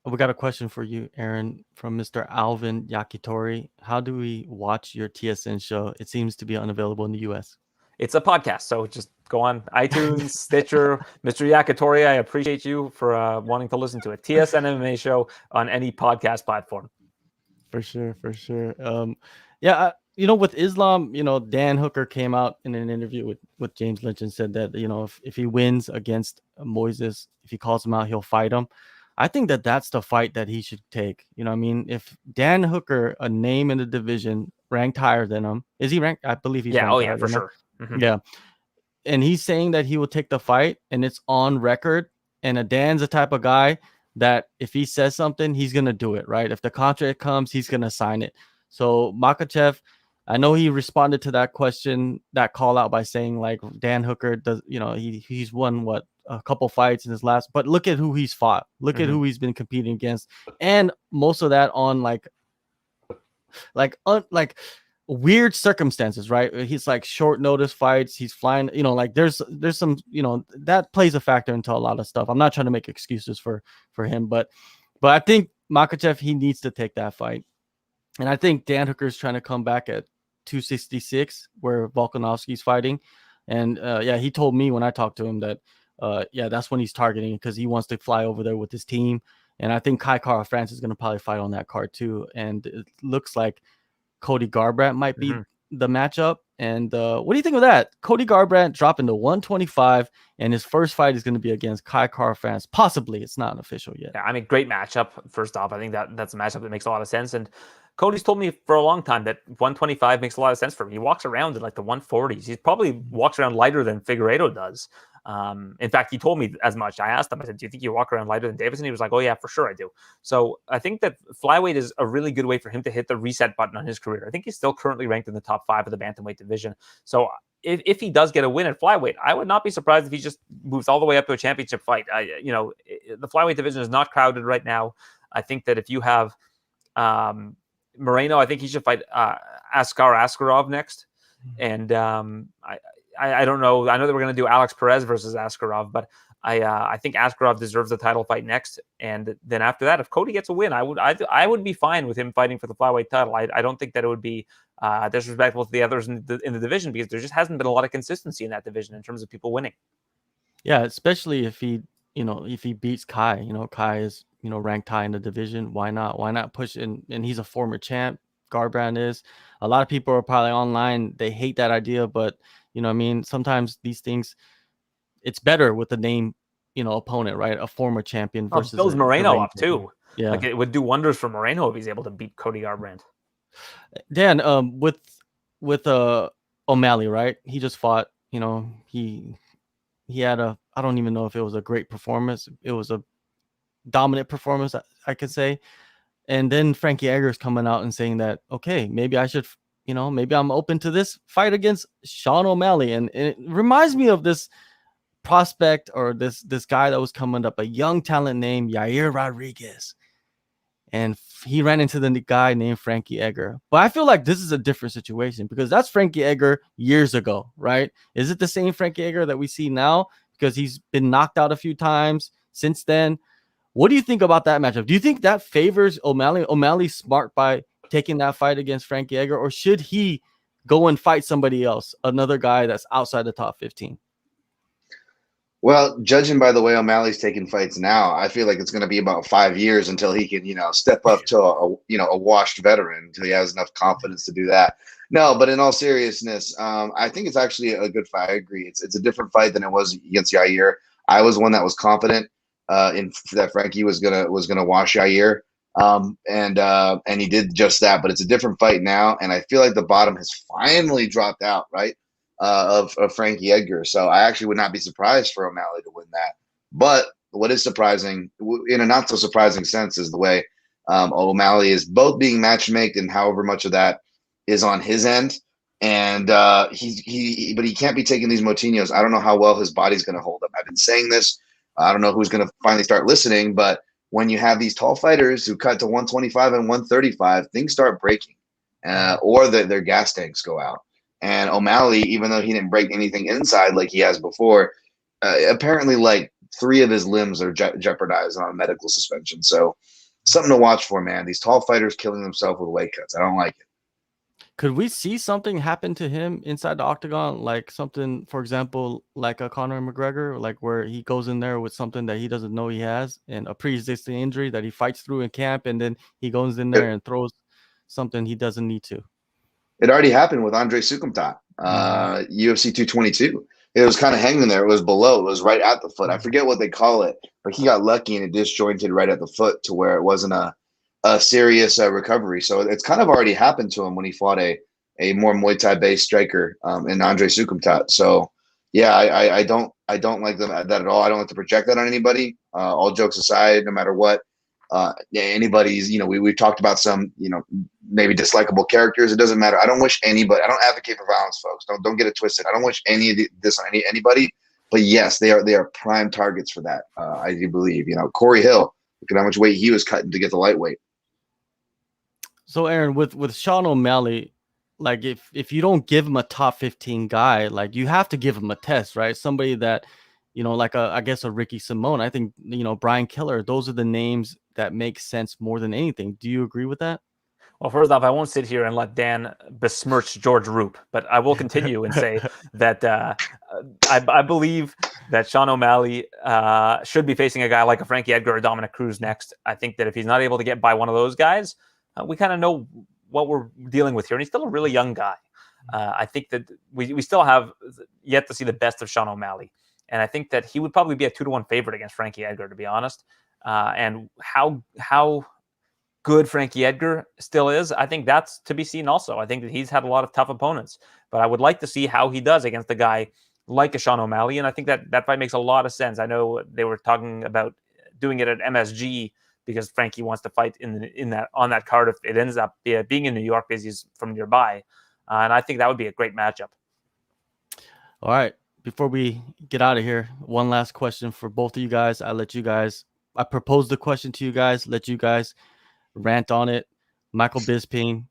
We got a question for you, Aaron, from Mr. Alvin Yakitori. How do we watch your TSN show? It seems to be unavailable in the U.S. It's a podcast, so just go on iTunes, Stitcher. Mr. Yakitori, I appreciate you for wanting to listen to it. TSN MMA show on any podcast platform. For sure. With Islam, Dan Hooker came out in an interview with James Lynch and said that, if he wins against Moises, if he calls him out, he'll fight him. I think that's the fight that he should take. If Dan Hooker, a name in the division, ranked higher than him, is he ranked? I believe he's ranked higher for than sure. Mm-hmm. Yeah. And he's saying that he will take the fight and it's on record. And Dan's the type of guy that if he says something, he's going to do it, right? If the contract comes, he's going to sign it. So Makhachev, I know he responded to that question, that call out by saying like Dan Hooker does, he's won a couple fights in his last, but look at who he's fought. Look at who he's been competing against. And most of that on like weird circumstances, right? He's like short notice fights. He's flying, there's some, that plays a factor into a lot of stuff. I'm not trying to make excuses for him, but I think Makhachev, he needs to take that fight. And I think Dan Hooker's trying to come back at 266 where Volkanovski's fighting. And he told me when I talked to him that yeah, that's when he's targeting because he wants to fly over there with his team. And I think Kai Kara France is going to probably fight on that card too. And it looks like Cody Garbrandt might be the matchup. And what do you think of that? Cody Garbrandt dropping to 125, and his first fight is going to be against Kai Kara France. Possibly, it's not official yet. Yeah, I mean, great matchup. First off, I think that's a matchup that makes a lot of sense. And Cody's told me for a long time that 125 makes a lot of sense for him. He walks around in like the 140s. He probably walks around lighter than Figueiredo does. In fact, he told me as much. I asked him, I said, do you think you walk around lighter than Davis? And he was like, oh yeah, for sure I do. So I think that flyweight is a really good way for him to hit the reset button on his career. I think he's still currently ranked in the top 5 of the bantamweight division. So if he does get a win at flyweight, I would not be surprised if he just moves all the way up to a championship fight. The flyweight division is not crowded right now. I think that if you have Moreno, I think he should fight Askar Askarov next. And I don't know. I know that we're going to do Alex Perez versus Askarov, but I think Askarov deserves a title fight next. And then after that, if Cody gets a win, I would be fine with him fighting for the flyweight title. I don't think that it would be disrespectful to the others in the division, because there just hasn't been a lot of consistency in that division in terms of people winning. Yeah, especially if he beats Kai. Kai is ranked high in the division. Why not push in? And he's a former champ. Garbrandt is. A lot of people are probably online. They hate that idea, but sometimes these things, it's better with the name, opponent, right? A former champion versus builds Moreno up too. Yeah, like it would do wonders for Moreno if he's able to beat Cody Garbrandt. Dan, with O'Malley, right? He just fought. He had I don't even know if it was a great performance. It was a dominant performance, I could say. And then Frankie Edgar's coming out and saying that, okay, maybe I should, maybe I'm open to this fight against Sean O'Malley. And it reminds me of this prospect, or this guy that was coming up, a young talent named Yair Rodriguez. And he ran into the guy named Frankie Edgar. But I feel like this is a different situation, because that's Frankie Edgar years ago, right? Is it the same Frankie Edgar that we see now? Because he's been knocked out a few times since then. What do you think about that matchup? Do you think that favors O'Malley? O'Malley's smart by taking that fight against Frankie Edgar, or should he go and fight somebody else, another guy that's outside the top 15? Well, judging by the way O'Malley's taking fights now, I feel like it's going to be about 5 years until he can, step up to a washed veteran, until he has enough confidence to do that. No, but in all seriousness, I think it's actually a good fight. I agree. It's a different fight than it was against Yair. I was one that was confident in that Frankie was gonna wash Yair, and he did just that. But it's a different fight now, and I feel like the bottom has finally dropped out, right, of Frankie Edgar. So I actually would not be surprised for O'Malley to win that. But what is surprising, in a not so surprising sense, is the way O'Malley is both being matchmaked, and however much of that is on his end. And but he can't be taking these Moutinhos. I don't know how well his body's going to hold up. I've been saying this. I don't know who's going to finally start listening, but when you have these tall fighters who cut to 125 and 135, things start breaking, or their gas tanks go out. And O'Malley, even though he didn't break anything inside like he has before, apparently like 3 of his limbs are jeopardized on medical suspension. So something to watch for, man. These tall fighters killing themselves with weight cuts. I don't like it. Could we see something happen to him inside the octagon? Like something, for example, like a Conor McGregor, like where he goes in there with something that he doesn't know he has, and a pre-existing injury that he fights through in camp, and then he goes in there and throws something he doesn't need to. It already happened with Andre Sukumtat, UFC 222. It was kind of hanging there. It was below. It was right at the foot. I forget what they call it, but he got lucky and it disjointed right at the foot to where it wasn't a serious recovery. So it's kind of already happened to him when he fought a more Muay Thai based striker in Andre Sukumtat. So yeah, I don't like that at all. I don't like to project that on anybody. All jokes aside, no matter what, anybody's, we've talked about some, maybe dislikable characters. It doesn't matter. I don't wish anybody. I don't advocate for violence, folks. Don't get it twisted. I don't wish any of this on anybody. But yes, they are prime targets for that. I do believe. Corey Hill. Look at how much weight he was cutting to get the lightweight. So Aaron, with Sean O'Malley, like if you don't give him a top 15 guy, like you have to give him a test, right? Somebody that, like I guess a Ricky Simone. I think, Brian Keller, those are the names that make sense more than anything. Do you agree with that? Well, first off, I won't sit here and let Dan besmirch George Roop, but I will continue and say that I believe that Sean O'Malley should be facing a guy like a Frankie Edgar or Dominic Cruz next. I think that if he's not able to get by one of those guys, we kind of know what we're dealing with here. And he's still a really young guy. I think that we still have yet to see the best of Sean O'Malley. And I think that he would probably be a 2-1 favorite against Frankie Edgar, to be honest. And how good Frankie Edgar still is, I think that's to be seen also. I think that he's had a lot of tough opponents. But I would like to see how he does against a guy like a Sean O'Malley. And I think that fight makes a lot of sense. I know they were talking about doing it at MSG because Frankie wants to fight on that card if it ends up being in New York because he's from nearby. And I think that would be a great matchup. All right. Before we get out of here, one last question for both of you guys. I proposed the question to you guys, let you guys rant on it. Michael Bisping,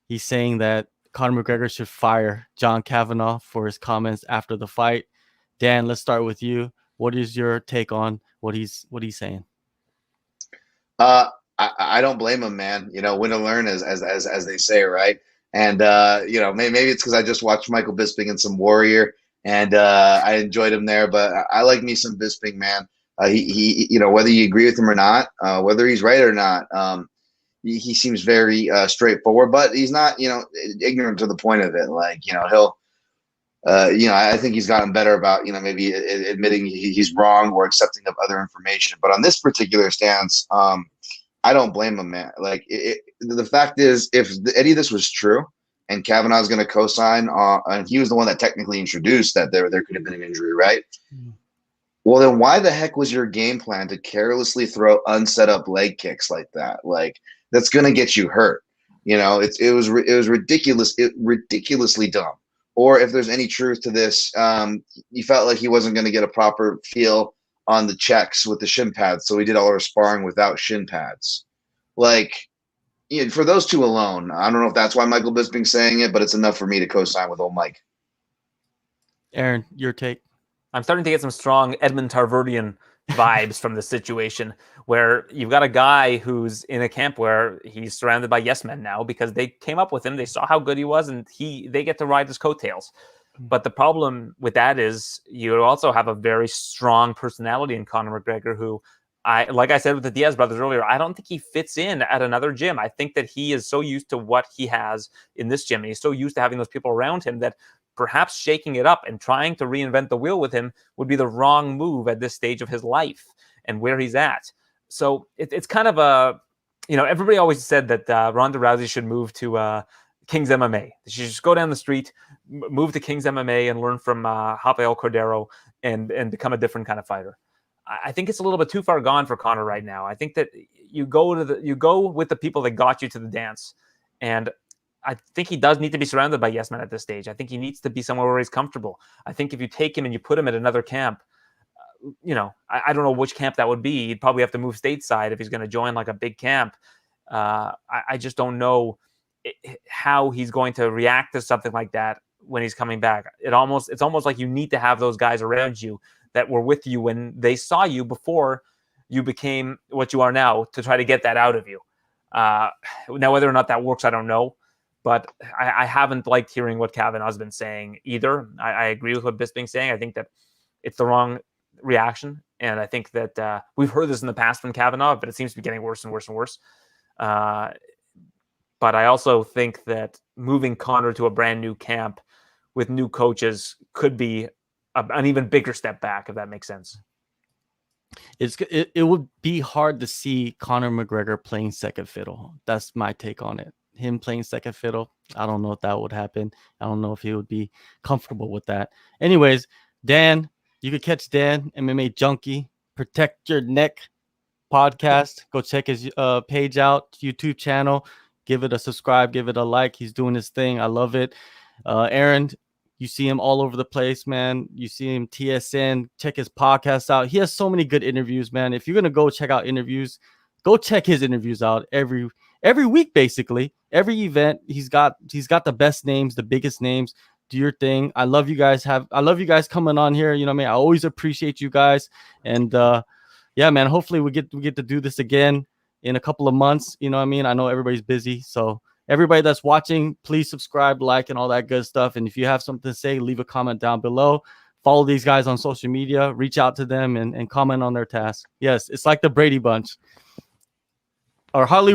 he's saying that Conor McGregor should fire John Kavanagh for his comments after the fight. Dan, let's start with you. What is your take on what he's saying? I don't blame him, man. Win or learn, as they say, right? And maybe it's because I just watched Michael Bisping in some Warrior, and I enjoyed him there. But I like me some Bisping, man. He whether you agree with him or not, whether he's right or not, he seems very straightforward. But he's not, ignorant to the point of it. Like, he'll, I think he's gotten better about, maybe admitting he's wrong or accepting of other information. But on this particular stance, I don't blame him, man. Like, the fact is, if any of this was true and Kavanaugh's going to co-sign, and he was the one that technically introduced that there could have been an injury, right? Mm-hmm. Well, then why the heck was your game plan to carelessly throw unset up leg kicks like that? Like, that's going to get you hurt. It was ridiculous, ridiculously dumb. Or if there's any truth to this, you felt like he wasn't going to get a proper feel on the checks with the shin pads, so he did all our sparring without shin pads. Like, for those two alone, I don't know if that's why Michael Bisping's saying it, but it's enough for me to co-sign with old Mike. Aaron, your take? I'm starting to get some strong Edmund Tarverdian vibes from the situation where you've got a guy who's in a camp where he's surrounded by yes men now because they came up with him. They saw how good he was, and they get to ride his coattails. But the problem with that is you also have a very strong personality in Conor McGregor who, like I said with the Diaz brothers earlier, I don't think he fits in at another gym. I think that he is so used to what he has in this gym, and he's so used to having those people around him that perhaps shaking it up and trying to reinvent the wheel with him would be the wrong move at this stage of his life and where he's at. So it's kind of a, everybody always said that Ronda Rousey should move to King's MMA. She should just go down the street, move to King's MMA and learn from Rafael Cordero and become a different kind of fighter. I think it's a little bit too far gone for Conor right now. I think that you go with the people that got you to the dance, and I think he does need to be surrounded by yes men at this stage. I think he needs to be somewhere where he's comfortable. I think if you take him and you put him at another camp, I don't know which camp that would be. He'd probably have to move stateside if he's going to join like a big camp. I just don't know how he's going to react to something like that when he's coming back. It's almost like you need to have those guys around you that were with you when they saw you before you became what you are now to try to get that out of you. Now, whether or not that works, I don't know. But I haven't liked hearing what Kavanaugh's been saying either. I agree with what Bisping's saying. I think that it's the wrong reaction. And I think that we've heard this in the past from Kavanagh, but it seems to be getting worse and worse and worse. But I also think that moving Conor to a brand new camp with new coaches could be an even bigger step back, if that makes sense. It would be hard to see Conor McGregor playing second fiddle. That's my take on it. Him playing second fiddle, I don't know if that would happen. I don't know if he would be comfortable with that. Anyways, Dan, you could catch Dan, MMA Junkie, Protect Your Neck podcast. Go check his page out, YouTube channel. Give it a subscribe, give it a like. He's doing his thing. I love it. Aaron, you see him all over the place, man. You see him TSN. Check his podcast out. He has so many good interviews, man. If you're going to go check out interviews, go check his interviews out every week, basically. Every event, he's got the best names, the biggest names. Do your thing. I love you guys coming on here. You know what I mean? I always appreciate you guys. And yeah, man, hopefully we get to do this again in a couple of months. You know what I mean? I know everybody's busy. So everybody that's watching, please subscribe, like, and all that good stuff. And if you have something to say, leave a comment down below. follow these guys on social media, reach out to them and comment on their tasks. Yes, it's like the Brady Bunch or Hollywood.